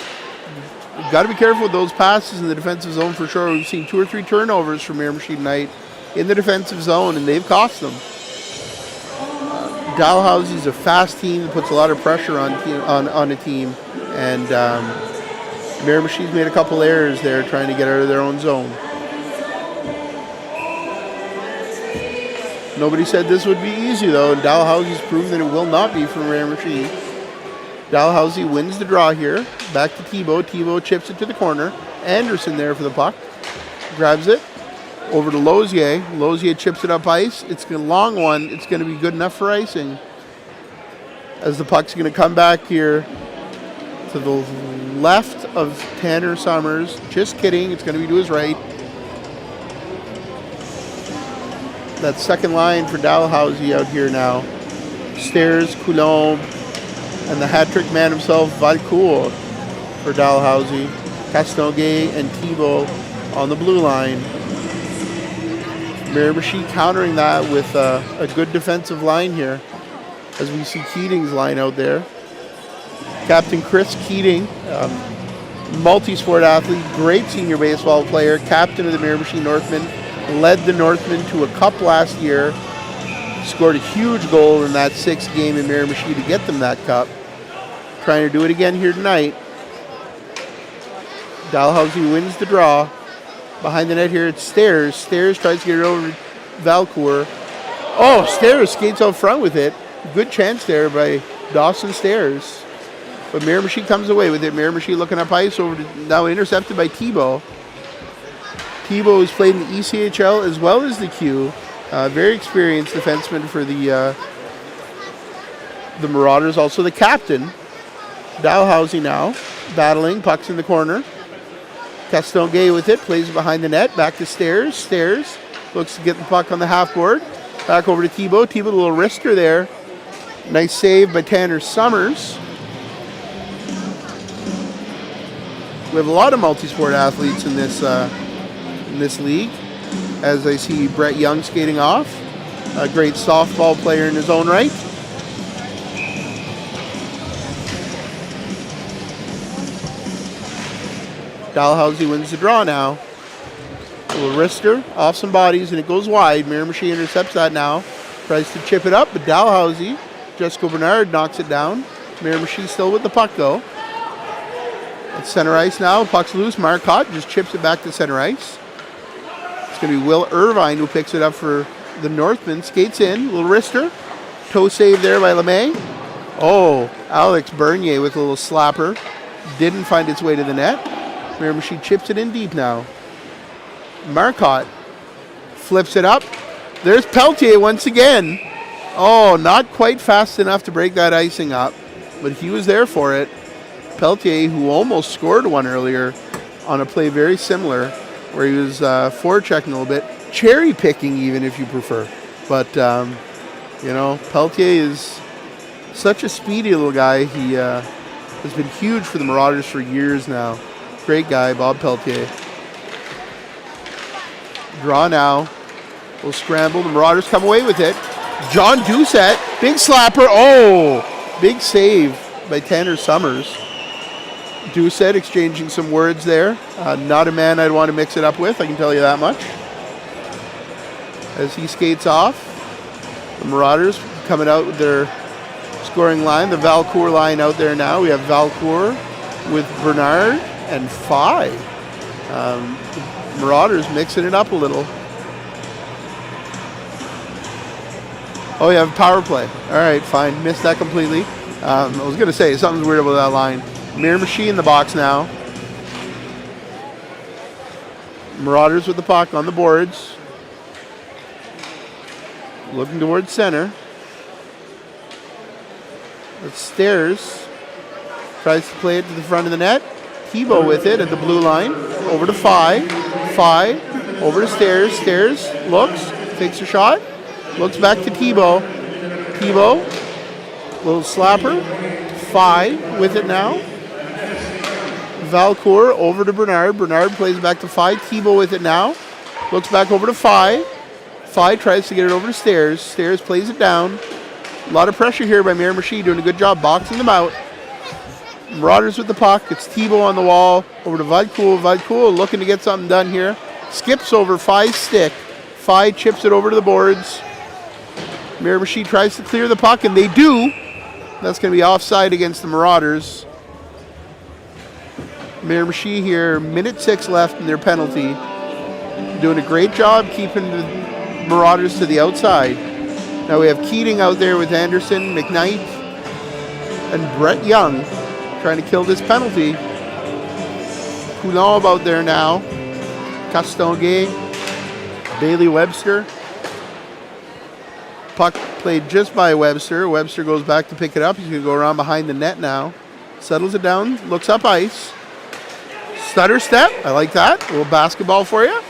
You've got to be careful with those passes in the defensive zone for sure. We've seen 2 or 3 turnovers from Miramichi tonight in the defensive zone, and they've cost them. Dalhousie's a fast team that puts a lot of pressure on a team, and Miramichi's made a couple errors there trying to get out of their own zone. Nobody said this would be easy, though, and Dalhousie's proven that it will not be for Miramichi. Dalhousie wins the draw here. Back to Thibault. Thibault chips it to the corner. Anderson there for the puck. Grabs it. Over to Lozier. Lozier chips it up ice. It's a long one. It's going to be good enough for icing. As the puck's going to come back here to the left of Tanner Summers. Just kidding. It's going to be to his right. That second line for Dalhousie out here now. Stairs, Coulomb, and the hat-trick man himself, Valcourt, for Dalhousie. Castonguay and Thibault on the blue line. Miramichi countering that with a good defensive line here, as we see Keating's line out there. Captain Chris Keating, multi-sport athlete, great senior baseball player, captain of the Miramichi Northmen, led the Northmen to a cup last year, scored a huge goal in that 6th game in Miramichi to get them that cup. Trying to do it again here tonight. Dalhousie wins the draw. Behind the net here, it's Stairs. Stairs tries to get it over to Valcourt. Oh, Stairs skates out front with it. Good chance there by Dawson Stairs. But Miramichi comes away with it. Miramichi looking up ice, over to, now intercepted by Thibault. Thibault has played in the ECHL as well as the Q. Very experienced defenseman for the Marauders. Also the captain. Dalhousie now battling. Puck's in the corner. Castonguay with it. Plays it behind the net. Back to Stairs. Stairs looks to get the puck on the half board. Back over to Thibault. Thibault, a little wrister there. Nice save by Tanner Summers. We have a lot of multi-sport athletes in this league. As I see Brett Young skating off. A great softball player in his own right. Dalhousie wins the draw now. A little wrister off some bodies, and it goes wide. Miramichi intercepts that now. Tries to chip it up, but Dalhousie Jessica Bernard knocks it down. Miramichi still with the puck, though. At center ice now. Puck's loose. Marcotte just chips it back to center ice. It's going to be Will Irvine who picks it up for the Northmen. Skates in. Little wrister. Toe save there by LeMay. Oh, Alex Bernier with a little slapper. Didn't find its way to the net. Miramichi chips it in deep now. Marcotte flips it up. There's Peltier once again. Oh, not quite fast enough to break that icing up, but he was there for it. Peltier, who almost scored one earlier on a play very similar, where he was forechecking a little bit, cherry picking even if you prefer. But, Peltier is such a speedy little guy. He has been huge for the Marauders for years now. Great guy, Bob Peltier. Draw now. We'll scramble. The Marauders come away with it. John Doucette, big slapper. Oh, big save by Tanner Summers. Doucette exchanging some words there. Not a man I'd want to mix it up with, I can tell you that much. As he skates off, the Marauders coming out with their scoring line. The Valcourt line out there now. We have Valcourt with Bernard and Fye. Marauders mixing it up a little. Oh, you have power play. All right, fine. Missed that completely. I was going to say, something's weird about that line. Miramichi in the box now. Marauders with the puck on the boards. Looking towards center. It's Stairs. Tries to play it to the front of the net. Thibault with it at the blue line. Over to Fye. Fye. Over to Stairs. Stairs looks. Takes a shot. Looks back to Thibault. Thibault. Little slapper. Fye with it now. Valcourt over to Bernard. Bernard plays back to Fye. Thibault with it now. Looks back over to Fye. Fye tries to get it over to Stairs. Stairs plays it down. A lot of pressure here by Miramichi, doing a good job boxing them out. Marauders with the puck. It's Thibault on the wall. Over to Valcourt. Valcourt looking to get something done here. Skips over Fye's stick. Fye chips it over to the boards. Miramichi tries to clear the puck, and they do. That's going to be offside against the Marauders. Miramichi here, minute 6 left in their penalty. Doing a great job keeping the Marauders to the outside. Now we have Keating out there with Anderson, McKnight, and Brett Young trying to kill this penalty. Coulomb out there now. Castonguay, Bailey Webster. Puck played just by Webster. Webster goes back to pick it up. He's going to go around behind the net now. Settles it down, looks up ice. Stutter step, I like that. A little basketball for you.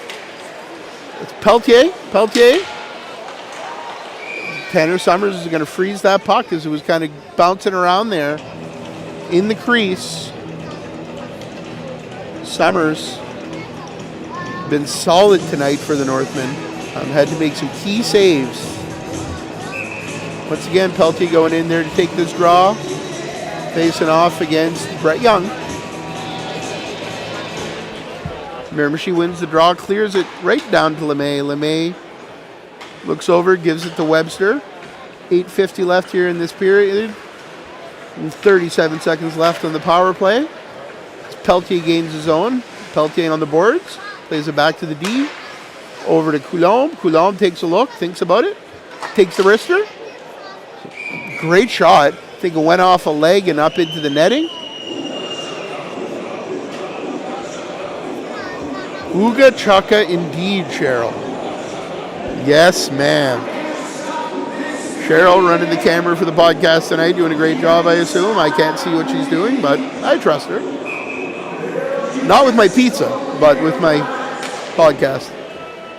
It's Peltier. Tanner Summers is going to freeze that puck as it was kind of bouncing around there in the crease. Summers been solid tonight for the Northmen. Had to make some key saves. Once again, Peltier going in there to take this draw. Facing off against Brett Young. Miramichi wins the draw, clears it right down to LeMay. LeMay looks over, gives it to Webster. 8:50 left here in this period. And 37 seconds left on the power play. Peltier gains his own. Peltier on the boards. Plays it back to the D. Over to Coulomb. Coulomb takes a look, thinks about it. Takes the wrister. Great shot. I think it went off a leg and up into the netting. Ooga Chaka indeed, Cheryl. Yes, ma'am. Cheryl running the camera for the podcast tonight, doing a great job, I assume. I can't see what she's doing, but I trust her. Not with my pizza, but with my podcast.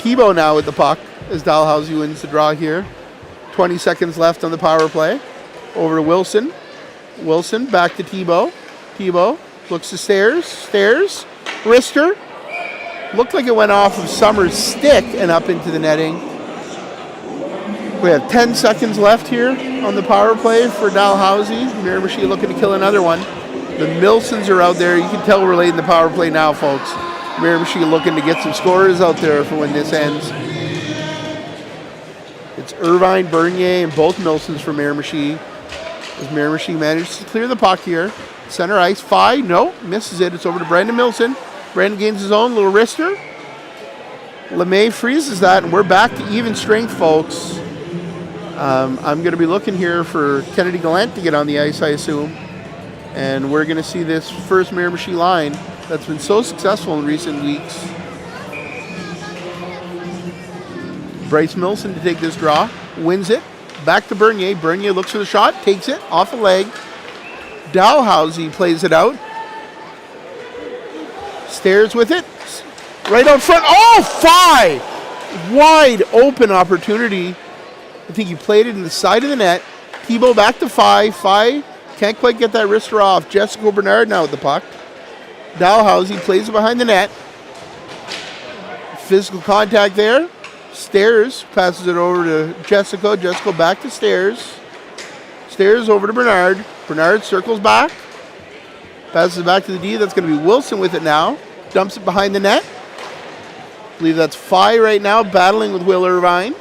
Thibault now with the puck as Dalhousie wins the draw here. 20 seconds left on the power play. Over to Wilson. Wilson back to Thibault. Thibault looks to Stairs. Stairs. Wrister. Looked like it went off of Summers' stick and up into the netting. We have 10 seconds left here on the power play for Dalhousie. Miramichi looking to kill another one. The Milsons are out there. You can tell we're late in the power play now, folks. Miramichi looking to get some scorers out there for when this ends. It's Irvine, Bernier, and both Milsons for Miramichi. As Miramichi manages to clear the puck here. Center ice, Fi, no, misses it. It's over to Brandon Milson. Brandon gains his own little wrister. LeMay freezes that, and we're back to even strength, folks. I'm going to be looking here for Kennedy Gallant to get on the ice, I assume. And we're going to see this first Miramichi line that's been so successful in recent weeks. Bryce Milson to take this draw, wins it. Back to Bernier. Bernier looks for the shot, takes it off a leg. Dalhousie plays it out. Stairs with it. Right out front. Oh, Fi! Wide open opportunity. I think he played it in the side of the net. Thibault back to Fi. Fi can't quite get that wrister off. Jessica Bernard now with the puck. Dalhousie plays it behind the net. Physical contact there. Stairs passes it over to Jessica. Jessica back to Stairs. Stairs over to Bernard. Bernard circles back. Passes it back to the D. That's going to be Wilson with it now. Dumps it behind the net. I believe that's Fi right now battling with Will Irvine.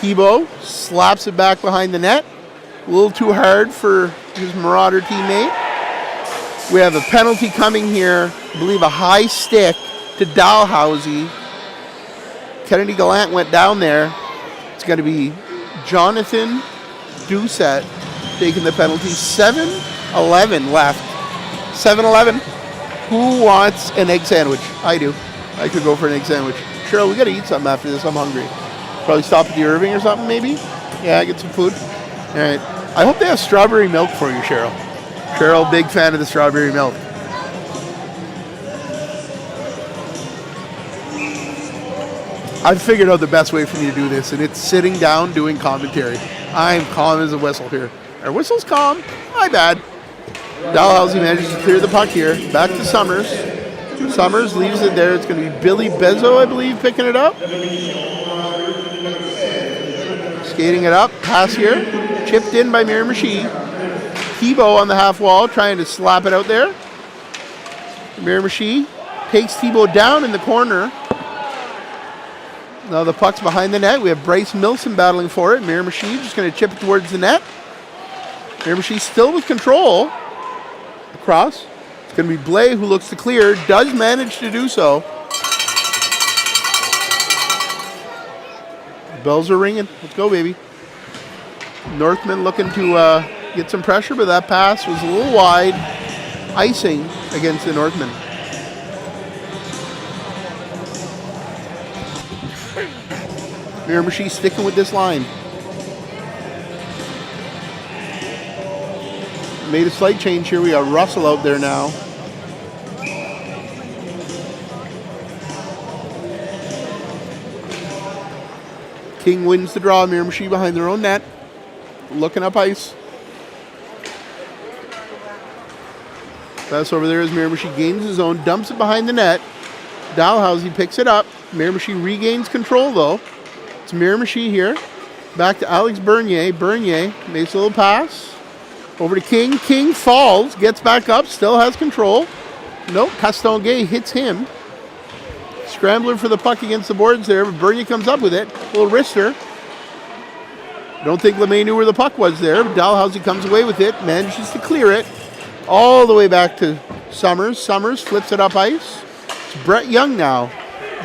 Thibault slaps it back behind the net. A little too hard for his Marauder teammate. We have a penalty coming here. I believe a high stick to Dalhousie. Kennedy Gallant went down there. It's going to be Jonathan Doucette taking the penalty. 7-11 left. 7-11. Who wants an egg sandwich? I do. I could go for an egg sandwich. Cheryl, we got to eat something after this. I'm hungry. Probably stop at the Irving or something, maybe? Yeah, get some food. All right. I hope they have strawberry milk for you, Cheryl. Cheryl, big fan of the strawberry milk. I've figured out the best way for me to do this, and it's sitting down doing commentary. I'm calm as a whistle here. Our whistle's calm. My bad. Dalhousie manages to clear the puck here. Back to Summers. Summers leaves it there. It's going to be Billy Bezzo, I believe, picking it up. Skating it up. Pass here. Chipped in by Miramichi. Thibault on the half wall trying to slap it out there. Miramichi takes Thibault down in the corner. Now the puck's behind the net. We have Bryce Milson battling for it. Miramichi just going to chip it towards the net. Miramichi still with control. Across. It's going to be Blais who looks to clear. Does manage to do so. Bells are ringing. Let's go, baby. Northman looking to get some pressure, but that pass was a little wide. Icing against the Northman. Miramichi sticking with this line. Made a slight change here. We got Russell out there now. King wins the draw. Miramichi behind their own net. Looking up ice. Pass over there as Miramichi gains his own. Dumps it behind the net. Dalhousie picks it up. Miramichi regains control though. It's Miramichi here. Back to Alex Bernier. Bernier makes a little pass. Over to King. King falls. Gets back up. Still has control. Nope. Castonguay hits him. Scrambler for the puck against the boards there. But Bernier comes up with it. A little wrister. Don't think LeMay knew where the puck was there. But Dalhousie comes away with it. Manages to clear it. All the way back to Summers. Summers flips it up ice. It's Brett Young now.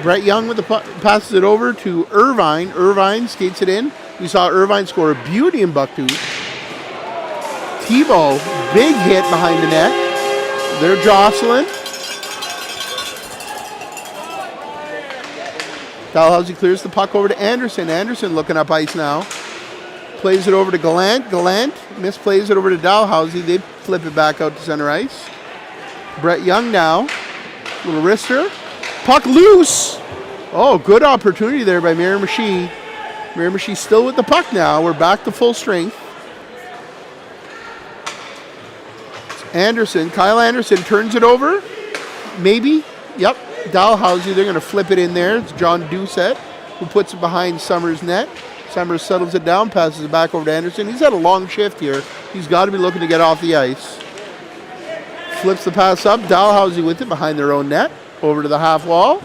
Brett Young with the puck, passes it over to Irvine. Irvine skates it in. We saw Irvine score a beauty in Bucktooth. Thibault, big hit behind the net. They're jostling. Dalhousie clears the puck over to Anderson. Anderson looking up ice now. Plays it over to Gallant. Gallant misplays it over to Dalhousie. They flip it back out to center ice. Brett Young now. Little wrister. Puck loose. Oh, good opportunity there by Miramichi. Miramichi still with the puck now. We're back to full strength. Anderson, Kyle Anderson turns it over. Maybe. Yep. Dalhousie, they're going to flip it in there. It's John Doucette who puts it behind Summers' net. Summers settles it down, passes it back over to Anderson. He's had a long shift here. He's got to be looking to get off the ice. Flips the pass up. Dalhousie with it behind their own net. Over to the half wall.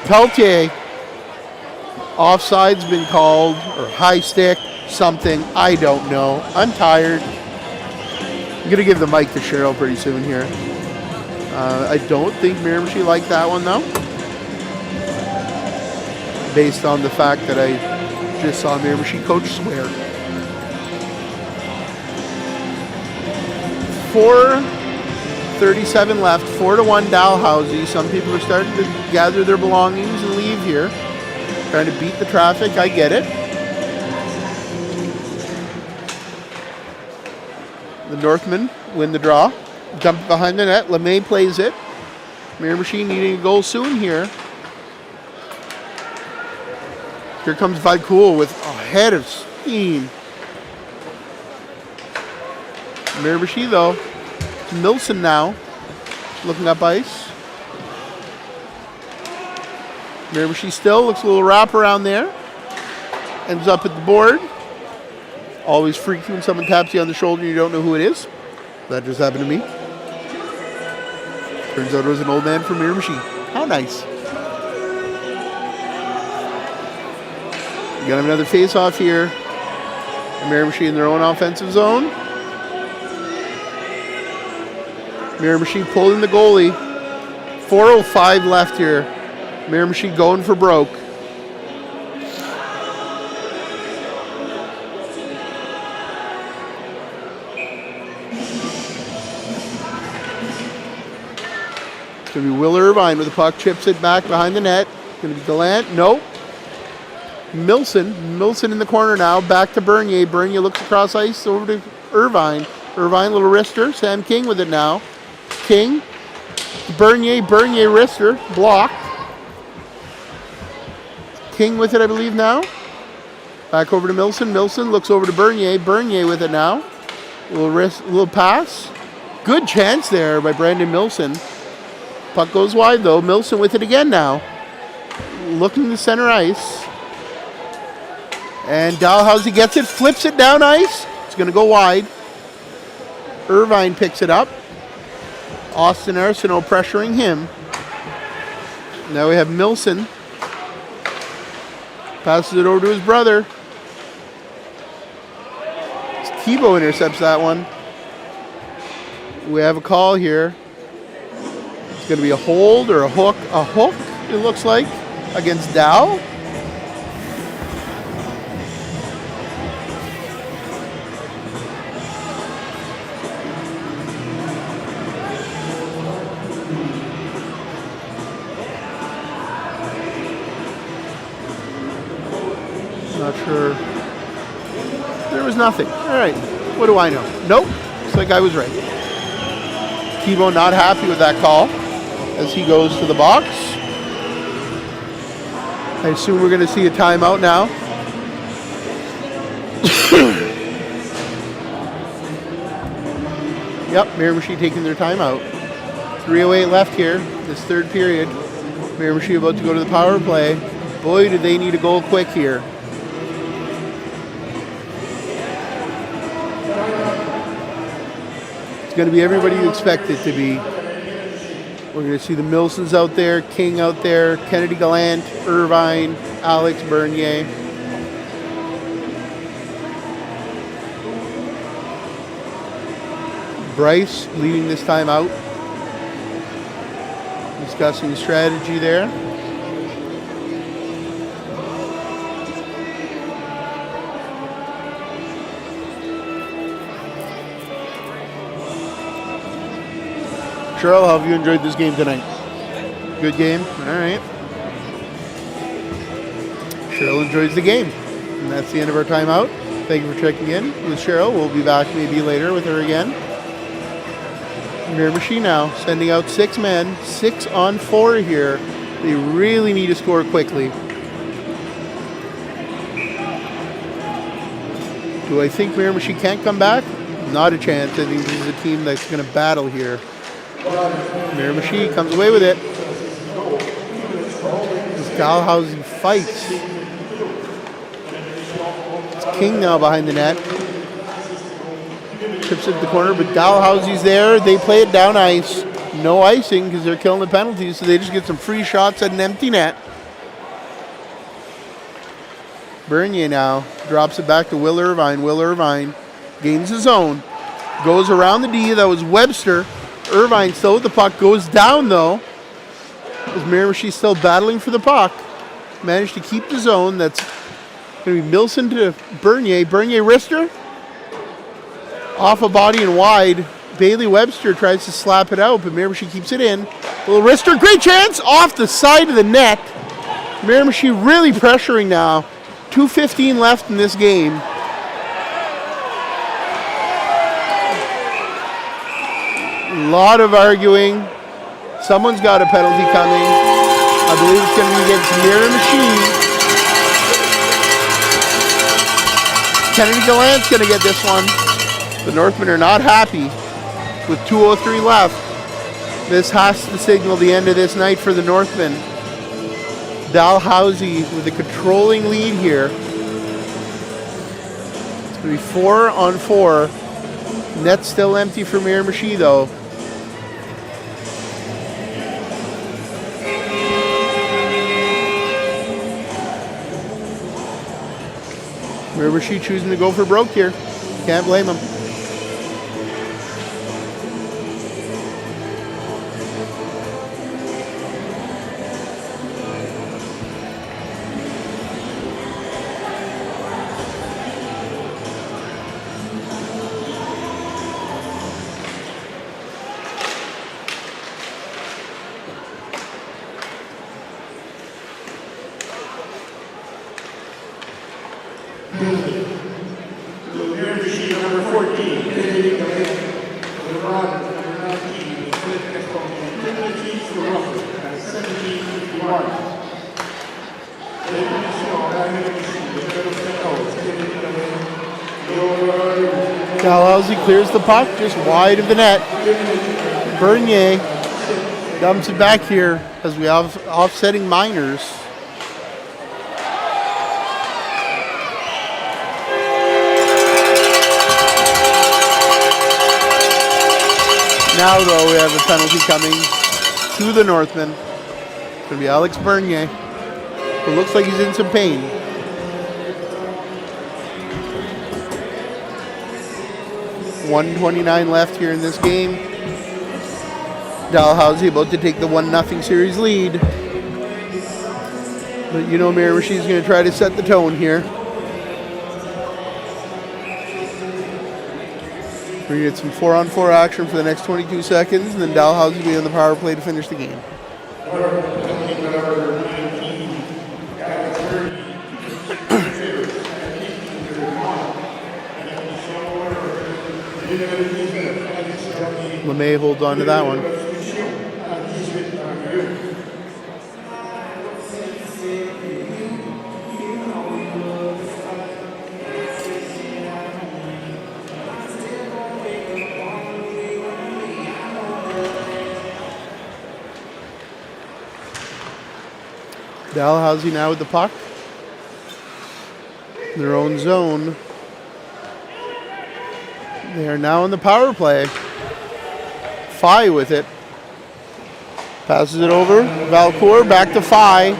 Peltier. Offside's been called, or high stick, something. I don't know. I'm tired. I'm going to give the mic to Cheryl pretty soon here. I don't think Miramichi liked that one, though. Based on the fact that I just saw Miramichi coach swear. 4:37 left, 4-1 Dalhousie. Some people are starting to gather their belongings and leave here. Trying to beat the traffic, I get it. The Northmen win the draw. Dump behind the net. LeMay plays it. Miramichi needing a goal soon here. Here comes Vadkul with a head of steam. Miramichi, though. It's Milson now. Looking up ice. Miramichi still looks a little wrap around there. Ends up at the board. Always freaky when someone taps you on the shoulder and you don't know who it is. That just happened to me. Turns out it was an old man from Miramichi. How nice. We got another face-off here. Miramichi in their own offensive zone. Miramichi pulling the goalie. 4:05 left here. Miramichi going for broke. It's going to be Will Irvine with the puck. Chips it back behind the net. Going to be Gallant. Nope. Milson in the corner now. Back to Bernier. Bernier looks across ice over to Irvine. Irvine, little wrister. Sam King with it now. King. Bernier wrister. Blocked. King with it, I believe, now. Back over to Milson. Milson looks over to Bernier. Bernier with it now. Little pass. Good chance there by Brandon Milson. Puck goes wide, though. Milson with it again now. Looking to center ice. And Dalhousie gets it, flips it down ice. It's going to go wide. Irvine picks it up. Austin Arsenault pressuring him. Now we have Milson. Passes it over to his brother. Thibault intercepts that one. We have a call here. It's going to be a hold or a hook. A hook, it looks like, against Dow. Not sure. There was nothing. All right. What do I know? Nope. Looks like I was right. Thibault not happy with that call as he goes to the box. I assume we're going to see a timeout now. Yep, Miramichi taking their timeout. 3:08 left here, this third period. Miramichi about to go to the power play. Boy, do they need a goal quick here. It's going to be everybody you expect it to be. We're going to see the Milsons out there, King out there, Kennedy Gallant, Irvine, Alex Bernier. Bryce leading this time out. Discussing strategy there. Cheryl, how have you enjoyed this game tonight? Good game? All right. Cheryl enjoys the game. And that's the end of our timeout. Thank you for checking in with Cheryl. We'll be back maybe later with her again. Miramichi now sending out 6 men, 6-on-4 here. They really need to score quickly. Do I think Miramichi can't come back? Not a chance. I think this is a team that's going to battle here. Miramichi comes away with it. This Dalhousie fights. It's King now behind the net. Trips into the corner, but Dalhousie's there. They play it down ice. No icing because they're killing the penalties, so they just get some free shots at an empty net. Bernier now drops it back to Will Irvine. Will Irvine gains his own. Goes around the D. That was Webster. Irvine still with the puck. Goes down, though. As Miramichi still battling for the puck. Managed to keep the zone. That's going to be Milson to Bernier. Bernier wrister. Off a body and wide. Bailey Webster tries to slap it out, but Miramichi keeps it in. Little wrister. Great chance. Off the side of the net. Miramichi really pressuring now. 2:15 left in this game. A lot of arguing. Someone's got a penalty coming. I believe it's going to be against Miramichi. Kennedy Gallant's going to get this one. The Northmen are not happy with 2:03 left. This has to signal the end of this night for the Northmen. Dalhousie with a controlling lead here. It's going to be 4-on-4. Net's still empty for Miramichi, though. Miramichi choosing to go for broke here. Can't blame him. Dalhousie clears the puck just wide of the net. Bernier dumps it back here as we have offsetting minors. Now, though, we have a penalty coming to the Northmen. It's going to be Alex Bernier, who looks like he's in some pain. .129 left here in this game. Dalhousie about to take the 1-0 series lead. But you know Miramichi is going to try to set the tone here. We're going to get some 4-on-4 action for the next 22 seconds, and then Dalhousie will be on the power play to finish the game. LeMay holds on to that one. Dalhousie now with the puck. Their own zone. They are now in the power play. Fye with it. Passes it over. Valcourt back to Fye.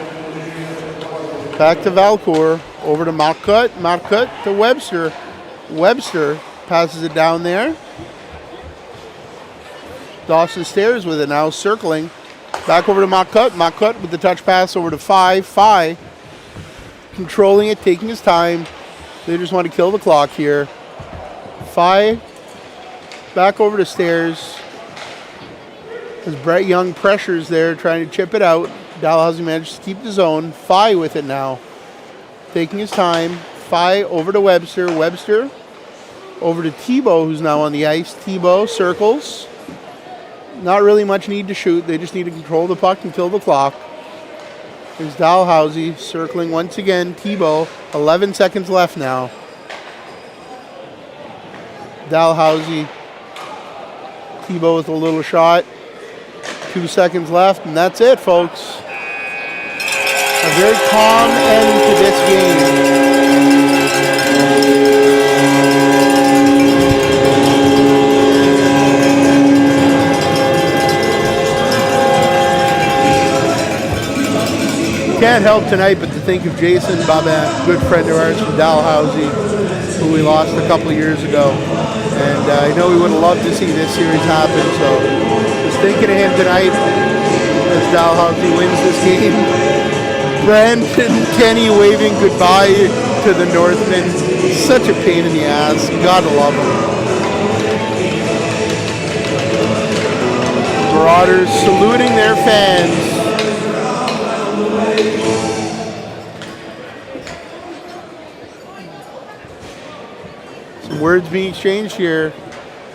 Back to Valcourt. Over to Marcotte. Marcotte to Webster. Webster passes it down there. Dawson Stairs with it now, circling. Back over to Marcotte. Marcotte with the touch pass over to Fye. Fye controlling it, taking his time. They just want to kill the clock here. Fye back over to Stairs. As Brett Young pressures there, trying to chip it out. Dalhousie manages to keep the zone. Fye with it now. Taking his time. Fye over to Webster. Webster over to Thibault, who's now on the ice. Thibault circles. Not really much need to shoot. They just need to control the puck and kill the clock. There's Dalhousie circling once again. Thibault, 11 seconds left now. Dalhousie. Thibault with a little shot. 2 seconds left, and that's it, folks. A very calm end to this game. Can't help tonight but to think of Jason Babin, good friend of ours from Dalhousie, who we lost a couple of years ago. And I know we would have loved to see this series happen, so just thinking of him tonight as Dalhousie wins this game. Brandon Kenny waving goodbye to the Northmen. Such a pain in the ass. Gotta love him. Marauders saluting their fans. Some words being exchanged here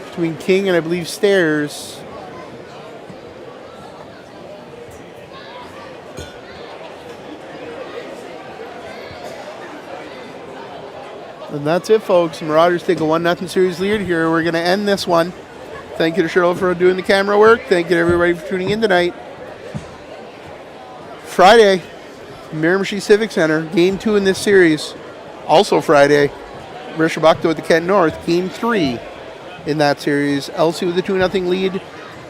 between King and I believe Stairs. And that's it, folks. Marauders take a 1-0 series lead here. We're going to end this one. Thank you to Cheryl for doing the camera work. Thank you to everybody for tuning in tonight. Friday, Miramichi Civic Center, Game 2 in this series. Also Friday, Rishabakto at the Kent North, Game 3 in that series. Elsie with a 2-0 lead.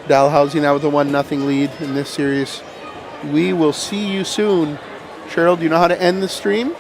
Dalhousie now with a 1-0 lead in this series. We will see you soon. Cheryl, do you know how to end the stream?